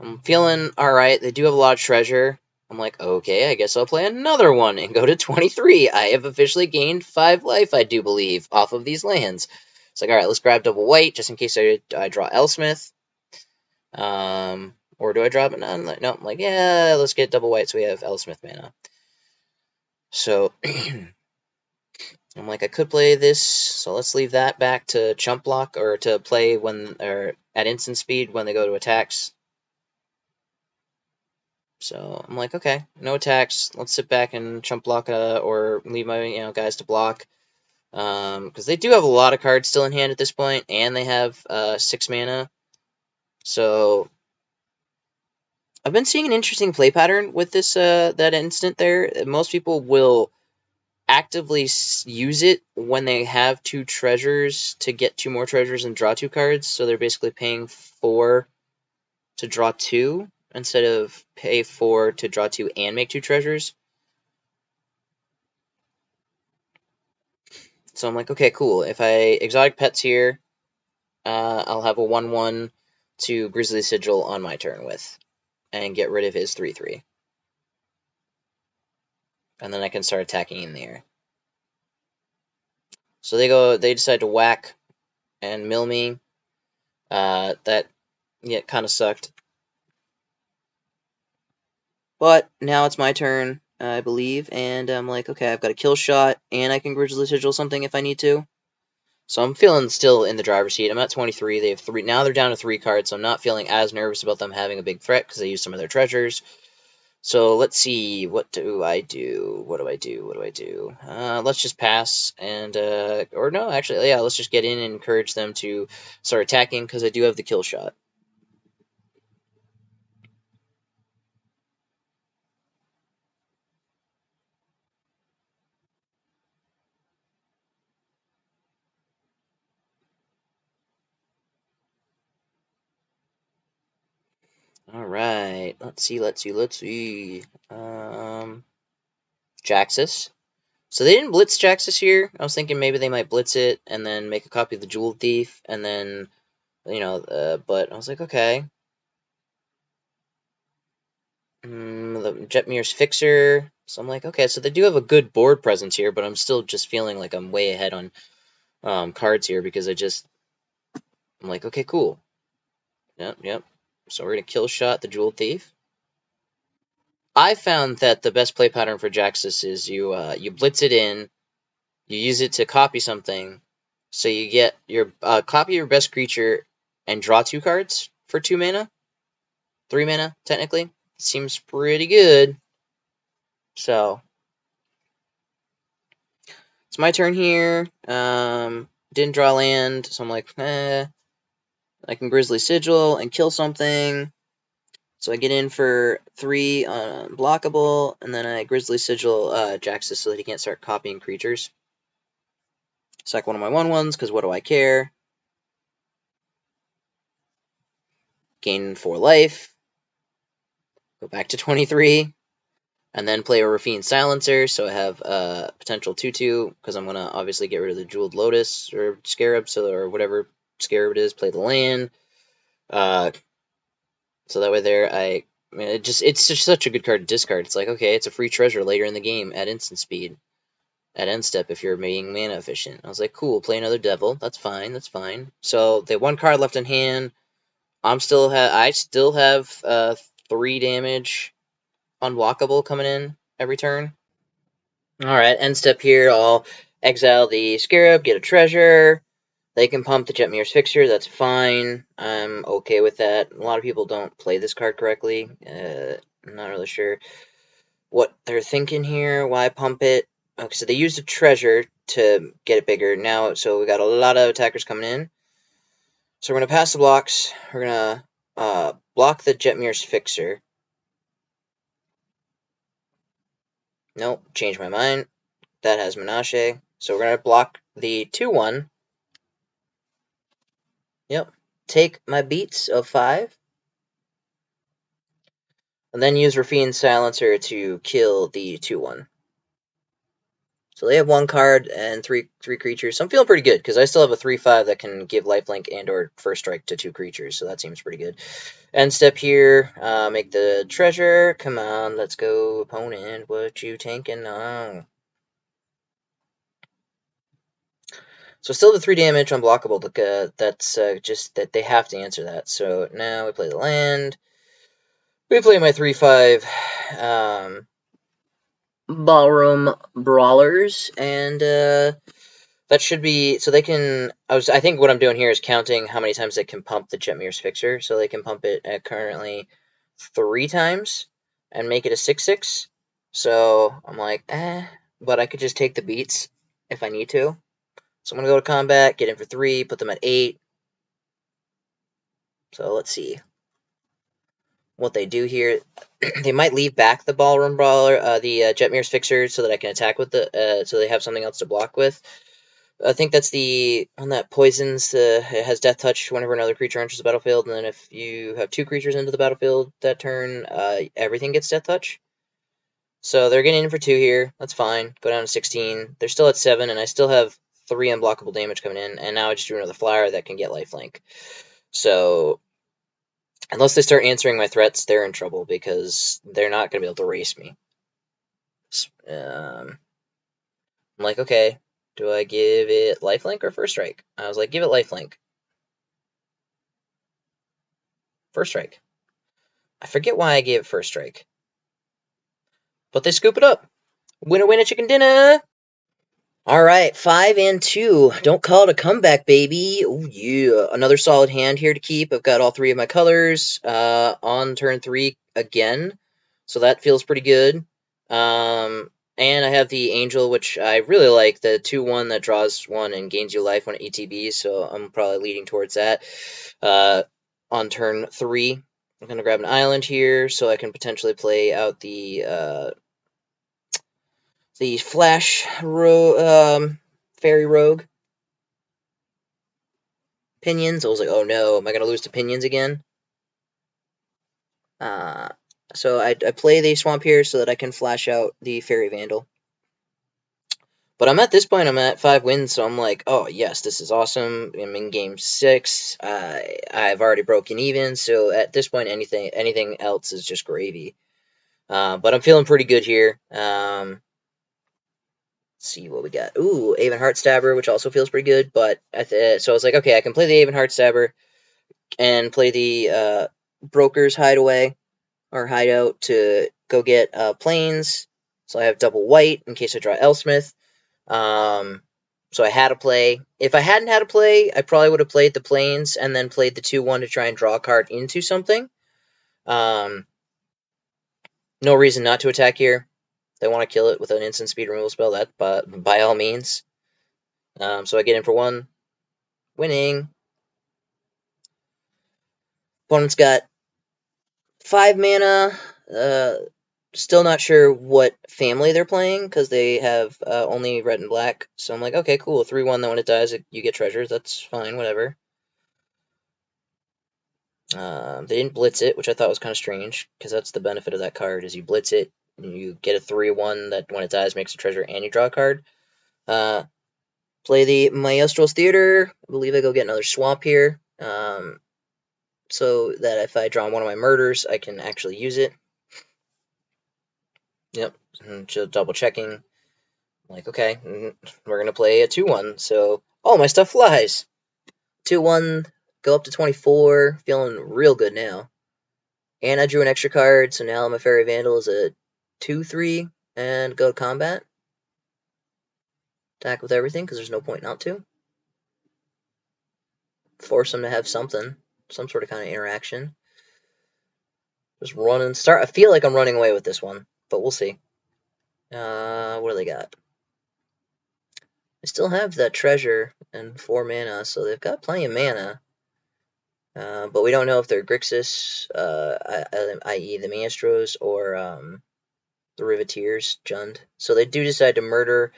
I'm feeling all right. They do have a lot of treasure. I'm like, okay, I guess I'll play another one and go to 23. I have officially gained 5 life, I do believe, off of these lands. It's like, all right, let's grab double white just in case I draw Elsmith. Or do I drop it? No, I'm like, yeah, let's get double white so we have Elsmith mana. So I'm like, I could play this, so let's leave that back to chump block or to play or at instant speed when they go to attacks. So I'm like, okay, no attacks. Let's sit back and chump block or leave my guys to block. Because they do have a lot of cards still in hand at this point, and they have 6 mana. So I've been seeing an interesting play pattern with this that instant there. Most people will actively use it when they have 2 treasures to get 2 more treasures and draw 2 cards. So they're basically paying 4 to draw 2 instead of pay 4 to draw 2 and make 2 treasures. So I'm like, okay, cool. If I exotic pets here, I'll have a 1/1 to Grizzly Sigil on my turn with, and get rid of his 3/3. and then I can start attacking in the air. So they decide to whack and mill me. That kind of sucked. But now it's my turn, I believe, and I'm like, okay, I've got a kill shot, and I can Grizzly Sigil something if I need to. So I'm feeling still in the driver's seat. I'm at 23. They have 3. Now they're down to 3 cards, so I'm not feeling as nervous about them having a big threat because they used some of their treasures. So let's see. What do I do? What do I do? What do I do? Let's just pass and or no, actually, yeah, let's just get in and encourage them to start attacking because I do have the kill shot. All right. Let's see. Jaxus. So they didn't blitz Jaxus here. I was thinking maybe they might blitz it and then make a copy of the Jewel Thief and then, but I was like, okay. The Jetmir's Fixer. So I'm like, okay, so they do have a good board presence here, but I'm still just feeling like I'm way ahead on cards here because I'm like, okay, cool. Yep. So we're going to kill shot the Jewel Thief. I found that the best play pattern for Jaxus is you blitz it in, you use it to copy something, so you get your copy your best creature and draw 2 cards for 2 mana, 3 mana technically. Seems pretty good. So it's my turn here. Didn't draw land, so I'm like, I can Grizzly Sigil and kill something. So I get in for 3 unblockable, and then I Grizzly Sigil Jaxus so that he can't start copying creatures. Sack one of my 1/1s, because what do I care? Gain 4 life. Go back to 23. And then play a Rafine Silencer, so I have potential 2/2, because I'm going to obviously get rid of the Jeweled Lotus, or Scarab, or whatever Scarab it is, play the land. So that way there, I mean, it's just such a good card to discard. It's like, okay, it's a free treasure later in the game at instant speed, at end step if you're being mana efficient. I was like, cool, play another Devil. That's fine. So they have 1 card left in hand. I still have 3 damage unblockable coming in every turn. Alright, end step here, I'll exile the Scarab, get a treasure. They can pump the Jetmir's Fixer, that's fine. I'm okay with that. A lot of people don't play this card correctly. I'm not really sure what they're thinking here. Why pump it? Okay, so they used a treasure to get it bigger. Now, so we got a lot of attackers coming in. So we're going to pass the blocks. We're going to block the Jetmir's Fixer. Nope, change my mind. That has Menashe. So we're going to block the 2/1. Yep. Take my beats of 5. And then use Rafine Silencer to kill the 2/1. So they have 1 card and three creatures. So I'm feeling pretty good because I still have a 3/5 that can give lifelink and or first strike to 2 creatures. So that seems pretty good. End step here, make the treasure. Come on, let's go, opponent. What you tanking on? So still the 3 damage unblockable. That's just that they have to answer that. So now we play the land. We play my 3/5 Ballroom Brawlers, and that should be so they can. I think what I'm doing here is counting how many times they can pump the Jetmir's Fixer. So they can pump it at currently 3 times and make it a 6/6. So I'm like, but I could just take the beats if I need to. So I'm gonna go to combat, get in for 3, put them at 8. So let's see what they do here. They might leave back the Ballroom Brawler, the Jetmir's Fixer, so that I can attack with so they have something else to block with. I think that's the one that poisons. It has Death Touch whenever another creature enters the battlefield, and then if you have 2 creatures into the battlefield that turn, everything gets Death Touch. So they're getting in for 2 here. That's fine. Go down to 16. They're still at 7, and I still have 3 unblockable damage coming in, and now I just drew another flyer that can get lifelink. So unless they start answering my threats, they're in trouble because they're not going to be able to race me. I'm like, okay, do I give it lifelink or first strike? I was like, give it lifelink. First strike. I forget why I gave it first strike. But they scoop it up. Winner, winner, chicken dinner. All right, 5 and 2. Don't call it a comeback, baby. Oh yeah, another solid hand here to keep. I've got all 3 of my colors on turn 3 again, so that feels pretty good. And I have the Angel, which I really like, the 2/1 that draws 1 and gains you life when it ETBs, so I'm probably leading towards that. On turn 3, I'm going to grab an island here so I can potentially play out the Flash Fairy Rogue Pinions. I was like, oh no, am I going to lose to Pinions again? So I play the Swamp here so that I can flash out the Fairy Vandal. But I'm at this point, I'm at 5 wins, so I'm like, oh yes, this is awesome. I'm in game 6. I've already broken even, so at this point, anything else is just gravy. But I'm feeling pretty good here. Let's see what we got. Ooh, Avon Heartstabber, which also feels pretty good. But so I was like, okay, I can play the Avon Heartstabber and play the Broker's Hideaway or Hideout to go get Plains. So I have double white in case I draw Elsmith. So I had to play. If I hadn't had to play, I probably would have played the Plains and then played the 2/1 to try and draw a card into something. No reason not to attack here. They want to kill it with an instant speed removal spell, that by all means. So I get in for 1. Winning. Opponent's got 5 mana. Still not sure what family they're playing because they have only red and black. So I'm like, okay, cool. 3/1, then when it dies, you get treasures. That's fine, whatever. They didn't blitz it, which I thought was kind of strange because that's the benefit of that card is you blitz it, and you get a 3/1 that when it dies makes a treasure and you draw a card. Play the Maestro's Theater. I believe I go get another swamp here. So that if I draw one of my murders, I can actually use it. Yep, and just double checking. I'm like, okay, we're going to play a 2/1. So, oh, my stuff flies. 2/1, go up to 24. Feeling real good now. And I drew an extra card, so now my Fairy Vandal is a 2/3 and go to combat. Attack with everything because there's no point not to. Force them to have something, some sort of kind of interaction. Just run and start. I feel like I'm running away with this one, but we'll see. What do they got? I still have that treasure and 4 mana, so they've got plenty of mana. But we don't know if they're Grixis, i.e. the Maestros, or the Riveteers, Jund. So they do decide to murder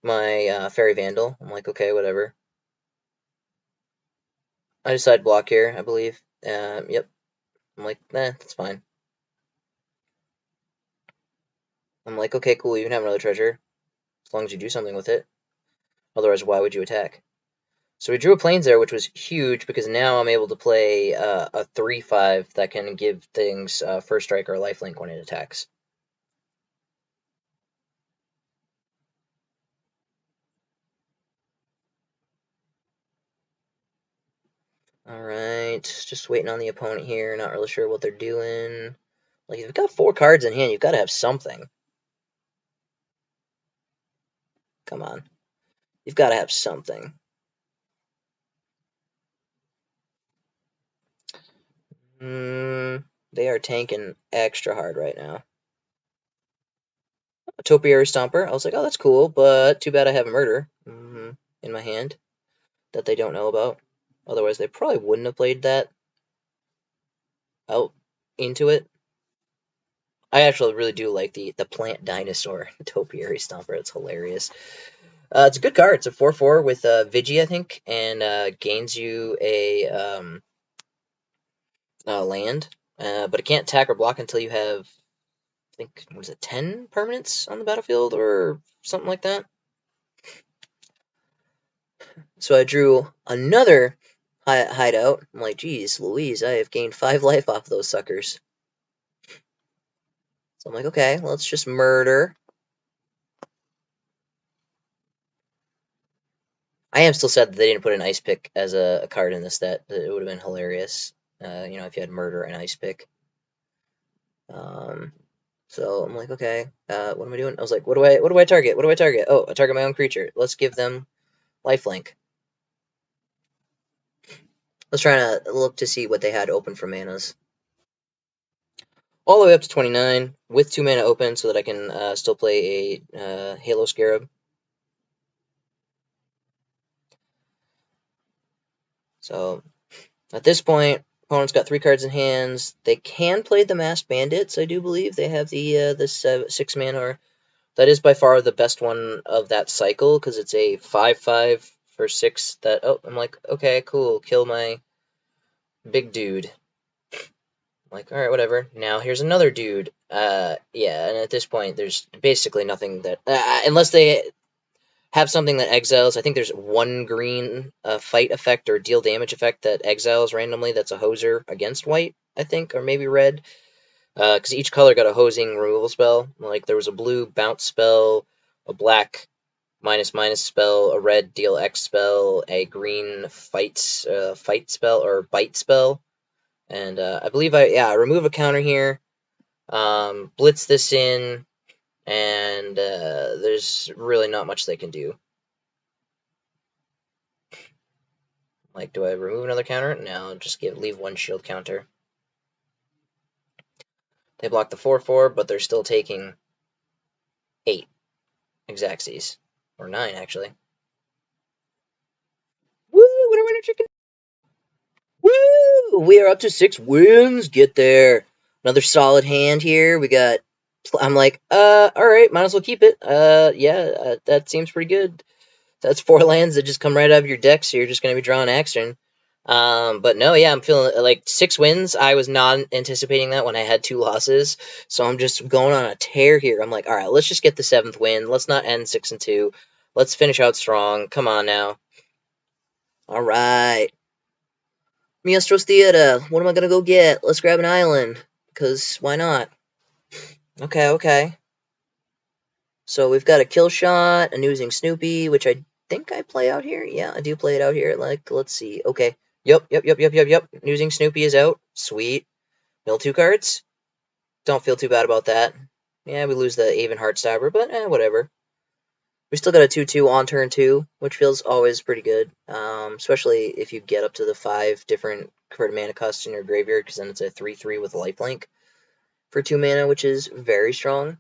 my Fairy Vandal. I'm like, okay, whatever. I decide block here, I believe. Yep. I'm like, nah, that's fine. I'm like, okay, cool, you can have another treasure. As long as you do something with it. Otherwise, why would you attack? So we drew a Plains there, which was huge, because now I'm able to play a 3/5 that can give things first strike or lifelink when it attacks. Alright, just waiting on the opponent here, not really sure what they're doing. Like, if you've got 4 cards in hand, you've got to have something. Come on. You've got to have something. They are tanking extra hard right now. A Topiary Stomper. I was like, oh, that's cool, but too bad I have a Murder in my hand that they don't know about. Otherwise, they probably wouldn't have played that out into it. I actually really do like the Plant Dinosaur Topiary Stomper. It's hilarious. It's a good card. It's a 4/4 with Vigi, I think, and gains you a land. But it can't attack or block until you have, I think, what is it, 10 permanents on the battlefield or something like that? So I drew another hideout. I'm like, geez, Louise, I have gained 5 life off those suckers. So I'm like, okay, let's just murder. I am still sad that they didn't put an ice pick as a card in this set. It would have been hilarious. If you had murder and ice pick. Um, so I'm like, okay, what am I doing? I was like, what do I target? What do I target? Oh, I target my own creature. Let's give them lifelink. Let's try to look to see what they had open for manas. All the way up to 29 with 2 mana open so that I can still play a Halo Scarab. So at this point, opponent's got 3 cards in hands. They can play the Masked Bandits, I do believe. They have the 6 mana. Or that is by far the best one of that cycle because it's a 5/5 for 6. I'm like, okay, cool. Kill my big dude. I'm like, all right, whatever. Now here's another dude. Yeah, and at this point, there's basically nothing that unless they have something that exiles. I think there's one green fight effect or deal damage effect that exiles randomly. That's a hoser against white, I think, or maybe red. Because each color got a hosing removal spell. Like there was a blue bounce spell, a black minus spell, a red deal X spell, a green fight spell or bite spell, and I believe I remove a counter here, blitz this in, and there's really not much they can do. Like, do I remove another counter? No, just leave one shield counter. They block the 4/4, but they're still taking 8 Exacxies. Or 9, actually. Woo! What a winner chicken! Woo! We are up to 6 wins. Get there. Another solid hand here. I'm like, alright, might as well keep it. That seems pretty good. That's 4 lands that just come right out of your deck, so you're just going to be drawing action. But no, yeah, I'm feeling like 6 wins. I was not anticipating that when I had 2 losses, so I'm just going on a tear here. I'm like, all right, let's just get the 7th win. Let's not end 6-2. Let's finish out strong. Come on now. All right. Miastros Theater. What am I gonna go get? Let's grab an island, because why not? Okay. So we've got a kill shot, an oozing Snoopy, which I think I play out here. Yeah, I do play it out here. Like, let's see. Okay. Yep. Oozing Snoopy is out. Sweet. Mill 2 cards. Don't feel too bad about that. Yeah, we lose the Aven Heartstabber, but whatever. We still got a 2/2 on turn 2, which feels always pretty good. Especially if you get up to the 5 different converted mana costs in your graveyard, because then it's a 3/3 with lifelink for 2 mana, which is very strong.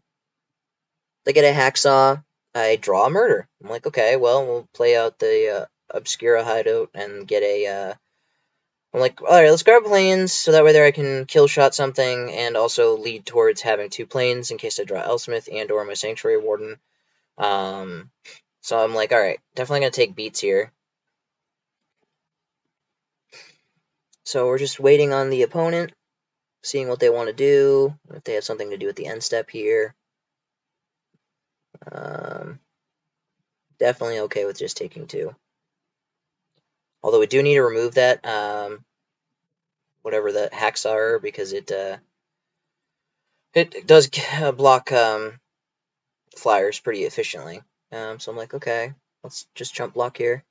They get a Hacksaw. I draw a Murder. I'm like, okay, well, we'll play out the Obscura Hideout and get a. I'm like, alright, let's grab planes, so that way there I can kill shot something and also lead towards having 2 planes in case I draw Elsmith and or my Sanctuary Warden. So I'm like, alright, definitely going to take beats here. So we're just waiting on the opponent, seeing what they want to do, if they have something to do with the end step here. Definitely okay with just taking 2. Although we do need to remove that, whatever the hacks are, because it does block flyers pretty efficiently. So I'm like, okay, let's just chump block here.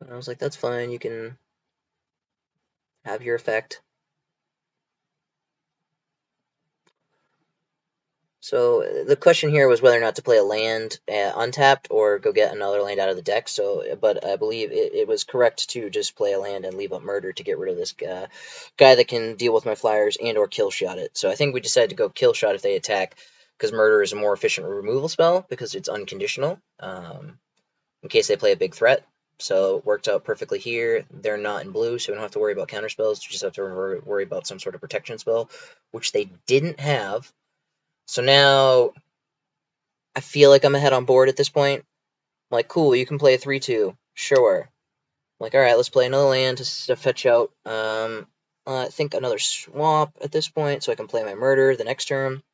And I was like, that's fine, you can have your effect. So the question here was whether or not to play a land untapped or go get another land out of the deck. But I believe it was correct to just play a land and leave up Murder to get rid of this guy that can deal with my flyers and or kill shot it. So I think we decided to go kill shot if they attack, because Murder is a more efficient removal spell because it's unconditional in case they play a big threat. So it worked out perfectly here. They're not in blue, so we don't have to worry about counter spells. We just have to worry about some sort of protection spell, which they didn't have. So now I feel like I'm ahead on board at this point. I'm like, cool, you can play a 3/2. Sure. I'm like, alright, let's play another land to fetch out, I think another swamp at this point, so I can play my Murder the next turn.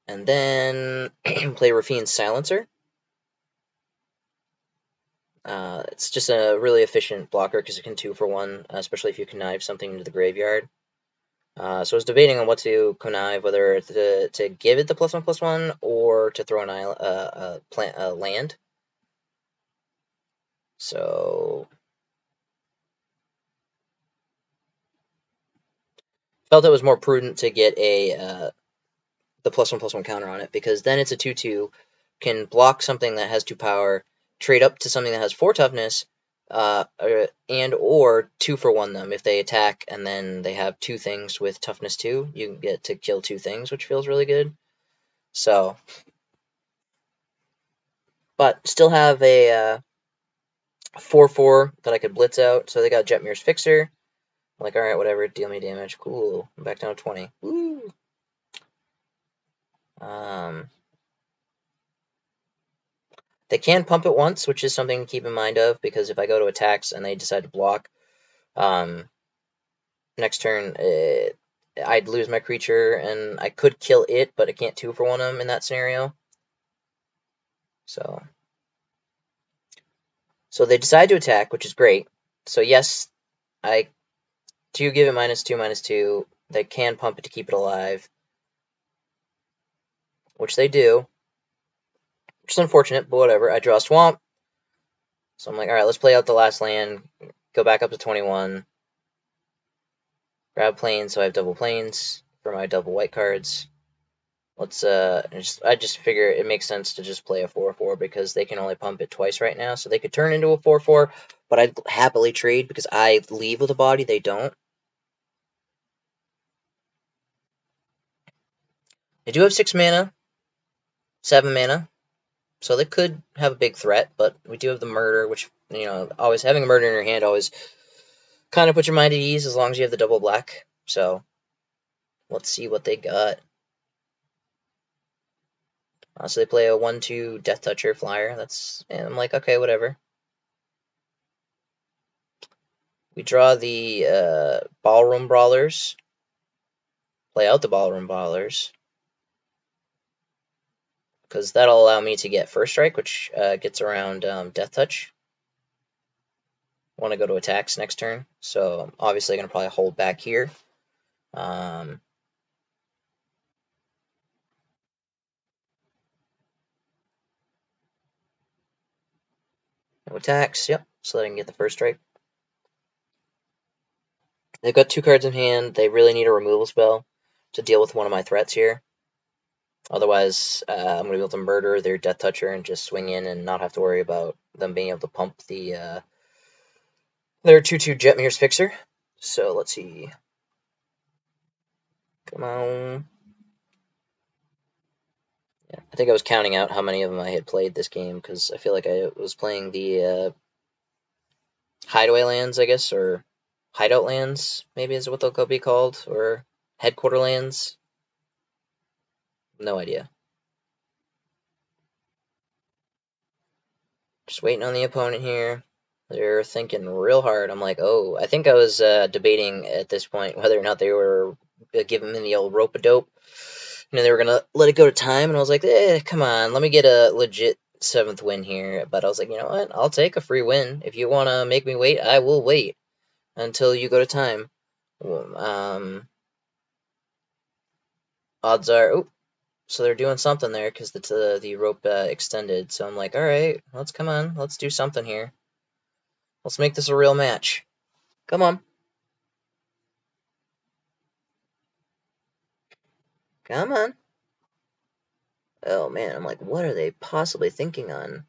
And then play Rafine's Silencer. It's just a really efficient blocker because it can 2 for 1, especially if you connive something into the graveyard. So I was debating on what to connive, whether to give it the +1/+1 or to throw an land. So felt it was more prudent to get the +1/+1 counter on it, because then it's a 2/2, can block something that has 2 power, trade up to something that has 4 toughness, and or 2 for 1 them. If they attack and then they have 2 things with toughness 2, you can get to kill 2 things, which feels really good. So, but still have a 4/4 that I could blitz out. So they got Jetmir's Fixer. I'm like, alright, whatever, deal me damage. Cool. I'm back down to 20. Woo! They can pump it once, which is something to keep in mind of, because if I go to attacks and they decide to block, next turn, I'd lose my creature, and I could kill it, but I can't 2 for 1 them in that scenario. So they decide to attack, which is great. So yes, I do give it -2/-2. They can pump it to keep it alive, which they do, which is unfortunate, but whatever. I draw a swamp, so I'm like, alright, let's play out the last land, go back up to 21, grab planes, so I have double planes for my double white cards. Let's I just figure it makes sense to just play a 4/4 because they can only pump it twice right now, so they could turn into a 4/4, but I'd happily trade because I leave with a body, they don't. They do have 6 mana, 7 mana, so they could have a big threat, but we do have the murder, which, always having a murder in your hand always kind of puts your mind at ease as long as you have the double black. So let's see what they got. So they play a 1/2 Death Toucher flyer. And I'm like, okay, whatever. We draw the Ballroom Brawlers. Play out the Ballroom Brawlers, because that'll allow me to get First Strike, which gets around Death Touch. I want to go to attacks next turn, so I'm obviously going to probably hold back here. No attacks, yep, so that I can get the First Strike. They've got 2 cards in hand. They really need a removal spell to deal with one of my threats here. Otherwise, I'm going to be able to murder their Death Toucher and just swing in and not have to worry about them being able to pump their 2/2 Jetmir's Fixer. So let's see. Come on. Yeah, I think I was counting out how many of them I had played this game, because I feel like I was playing the Hideaway Lands, I guess, or Hideout Lands, maybe is what they'll be called, or Headquarter Lands. No idea. Just waiting on the opponent here. They're thinking real hard. I'm like, oh, I think I was debating at this point whether or not they were giving me the old rope-a-dope. They were going to let it go to time, and I was like, come on, let me get a legit 7th win here. But I was like, you know what, I'll take a free win. If you want to make me wait, I will wait until you go to time. Odds are, so they're doing something there because the rope extended. So I'm like, all right, let's do something here. Let's make this a real match. Come on. Come on. Oh man, I'm like, what are they possibly thinking on?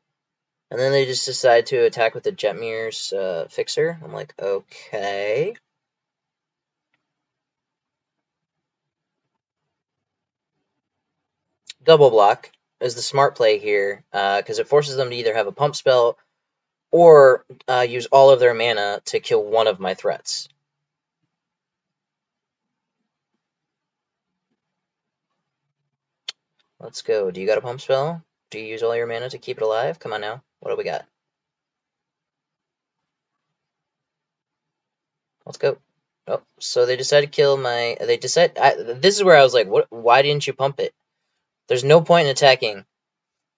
And then they just decide to attack with the Jetmir's Fixer. I'm like, okay. Double block is the smart play here, because it forces them to either have a pump spell or use all of their mana to kill one of my threats. Let's go. Do you got a pump spell? Do you use all your mana to keep it alive? Come on now. What do we got? Let's go. Oh, so they decide to kill my... this is where I was like, what? Why didn't you pump it? There's no point in attacking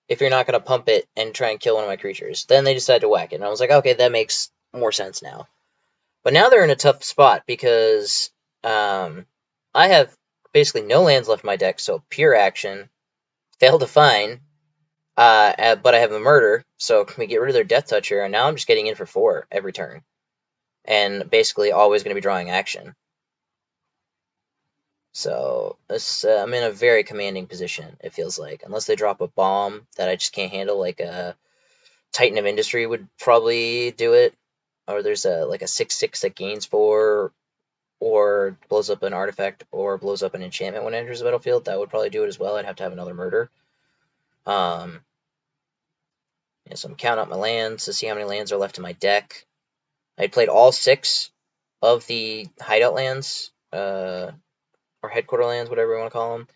if you're not going to pump it and try and kill one of my creatures. Then they decide to whack it. And I was like, okay, that makes more sense now. But now they're in a tough spot because I have basically no lands left in my deck, so pure action. Fail to find, but I have a murder, so can we get rid of their Death Toucher? And now I'm just getting in for 4 every turn, and basically always going to be drawing action. So this, I'm in a very commanding position, it feels like. Unless they drop a bomb that I just can't handle, like a Titan of Industry would probably do it. Or there's like a 6/6 that gains 4, or blows up an artifact, or blows up an enchantment when it enters the battlefield. That would probably do it as well. I'd have to have another murder. Yeah, so I'm counting up my lands to see how many lands are left in my deck. I played all 6 of the hideout lands, or headquarter lands, whatever you want to call them.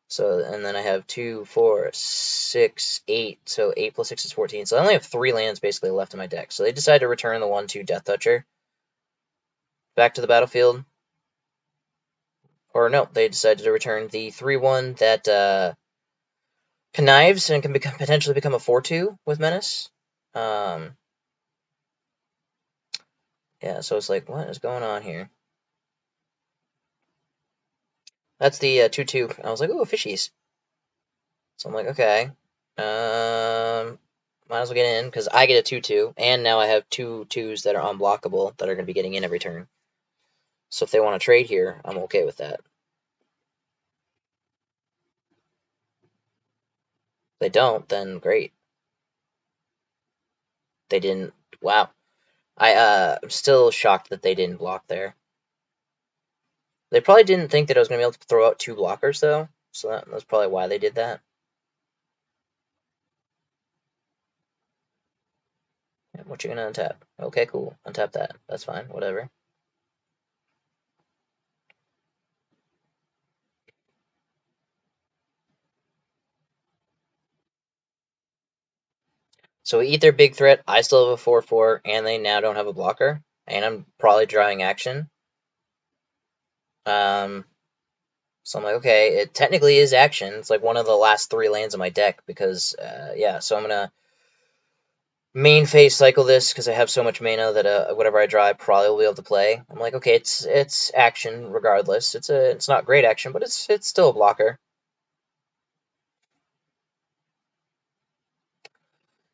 So, and then I have 2, 4, 6, 8. So 8 plus 6 is 14. So I only have 3 lands basically left in my deck. So they decided to return the 1/2 Death Toucher back to the battlefield. Or no, they decided to return the 3/1 that connives and can potentially become a 4/2 with Menace. Yeah, so it's like, what is going on here? That's the 2/2. I was like, ooh, fishies. So I'm like, okay. Might as well get in, because I get a 2/2, and now I have 2 2s that are unblockable that are going to be getting in every turn. So if they want to trade here, I'm okay with that. If they don't, then great. They didn't. Wow. I'm still shocked that they didn't block there. They probably didn't think that I was going to be able to throw out 2 blockers, though. So that's probably why they did that. What you going to untap? Okay, cool. Untap that. That's fine. Whatever. So we eat their big threat. I still have a 4/4, and they now don't have a blocker. And I'm probably drawing action. So I'm like, okay, it technically is action. It's like one of the last 3 lands of my deck because, yeah. So I'm gonna main phase cycle this because I have so much mana that whatever I draw, I probably will be able to play. I'm like, okay, it's action regardless. It's not great action, but it's still a blocker.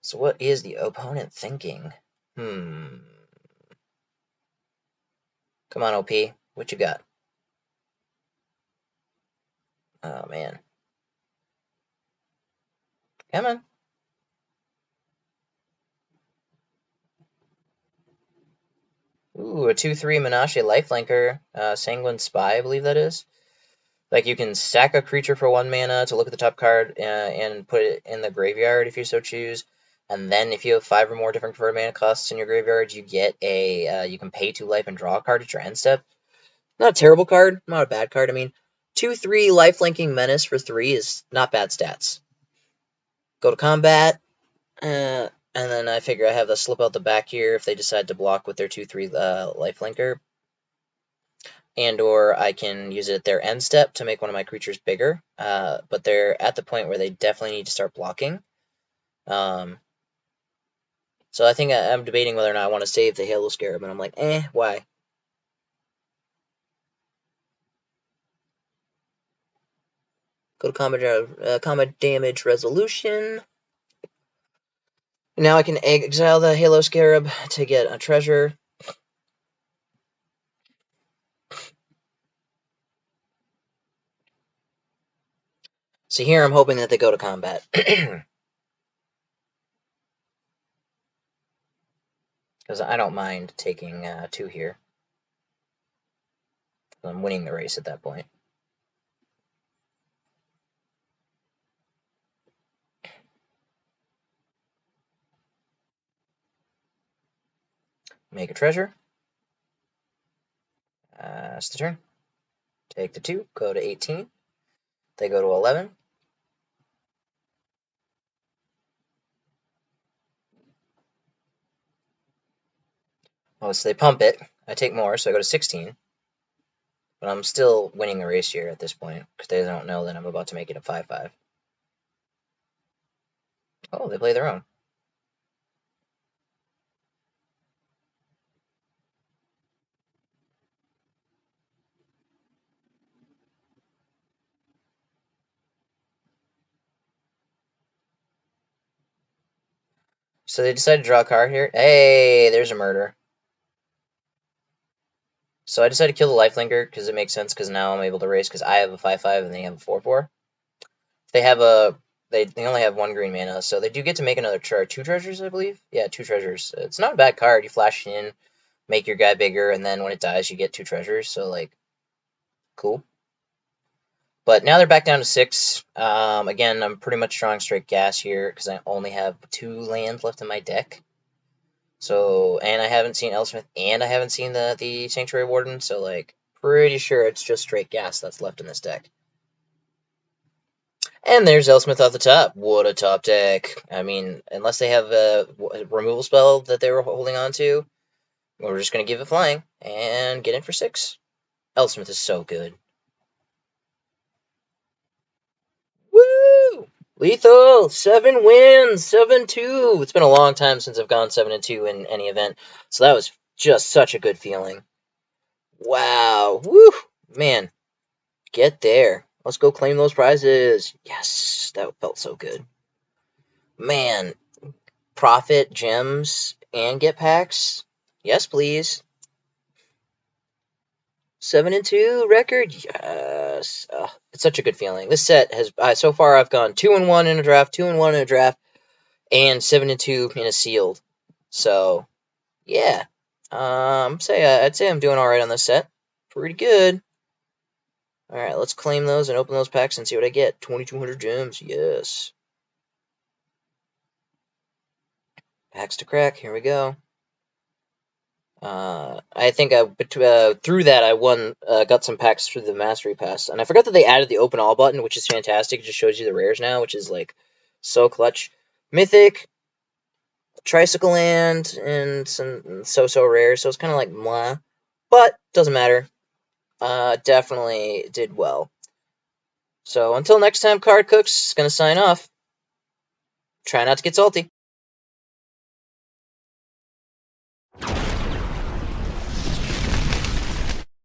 So what is the opponent thinking? Come on, OP. What you got? Oh man. Come on. Ooh, a 2/3 Menashe Lifelinker, Sanguine Spy, I believe that is. Like, you can sack a creature for 1 mana to look at the top card and put it in the graveyard if you so choose. And then if you have 5 or more different preferred mana costs in your graveyard, you get you can pay 2 life and draw a card at your end step. Not a terrible card, not a bad card. I mean, 2/3 lifelinking Menace for 3 is not bad stats. Go to combat, and then I figure I have the slip out the back here if they decide to block with their 2/3 lifelinker. And or I can use it at their end step to make one of my creatures bigger. But they're at the point where they definitely need to start blocking. So I think I'm debating whether or not I want to save the Halo Scarab, and I'm like, why? Go to combat damage resolution. Now I can exile the Halo Scarab to get a treasure. So here I'm hoping that they go to combat. Because I don't mind taking 2 here. I'm winning the race at that point. Make a treasure. That's the turn. Take the 2, go to 18. They go to 11. Oh, so they pump it. I take more, so I go to 16. But I'm still winning the race here at this point, because they don't know that I'm about to make it a 5/5. Oh, they play their own. So they decided to draw a card here. Hey, there's a murder. So I decided to kill the Lifelinker because it makes sense because now I'm able to race because I have a 5/5 and they have a 4/4. They have a they only have 1 green mana, so they do get to make another 2 treasures, I believe. Yeah, 2 treasures. It's not a bad card. You flash it in, make your guy bigger, and then when it dies, you get 2 treasures. So like, cool. But now they're back down to 6. Again, I'm pretty much drawing straight gas here because I only have 2 lands left in my deck. So, and I haven't seen Elsmith, and I haven't seen the Sanctuary Warden, so like, pretty sure it's just straight gas that's left in this deck. And there's Elsmith off the top. What a top deck. I mean, unless they have a removal spell that they were holding on to, we're just going to give it flying and get in for 6. Elsmith is so good. Woo! Lethal! 7 wins! 7-2! It's been a long time since I've gone 7-2 in any event, so that was just such a good feeling. Wow! Woo! Man, get there. Let's go claim those prizes. Yes, that felt so good. Man, profit gems and get packs? Yes, please. 7-2 record? Yes. It's such a good feeling. This set has so far I've gone 2-1 in a draft, 2-1 in a draft, and 7-2 in a sealed. So yeah, I'd say I'm doing all right on this set. Pretty good. All right, let's claim those and open those packs and see what I get. 2,200 gems. Yes. Packs to crack. Here we go. I think through that I got some packs through the Mastery Pass, and I forgot that they added the Open All button, which is fantastic. It just shows you the rares now, which is like so clutch. Mythic, Tricycle Land, and some so rares, so it's kind of like mwah, but doesn't matter. Definitely did well. So until next time, Card Cooks is gonna sign off. Try not to get salty.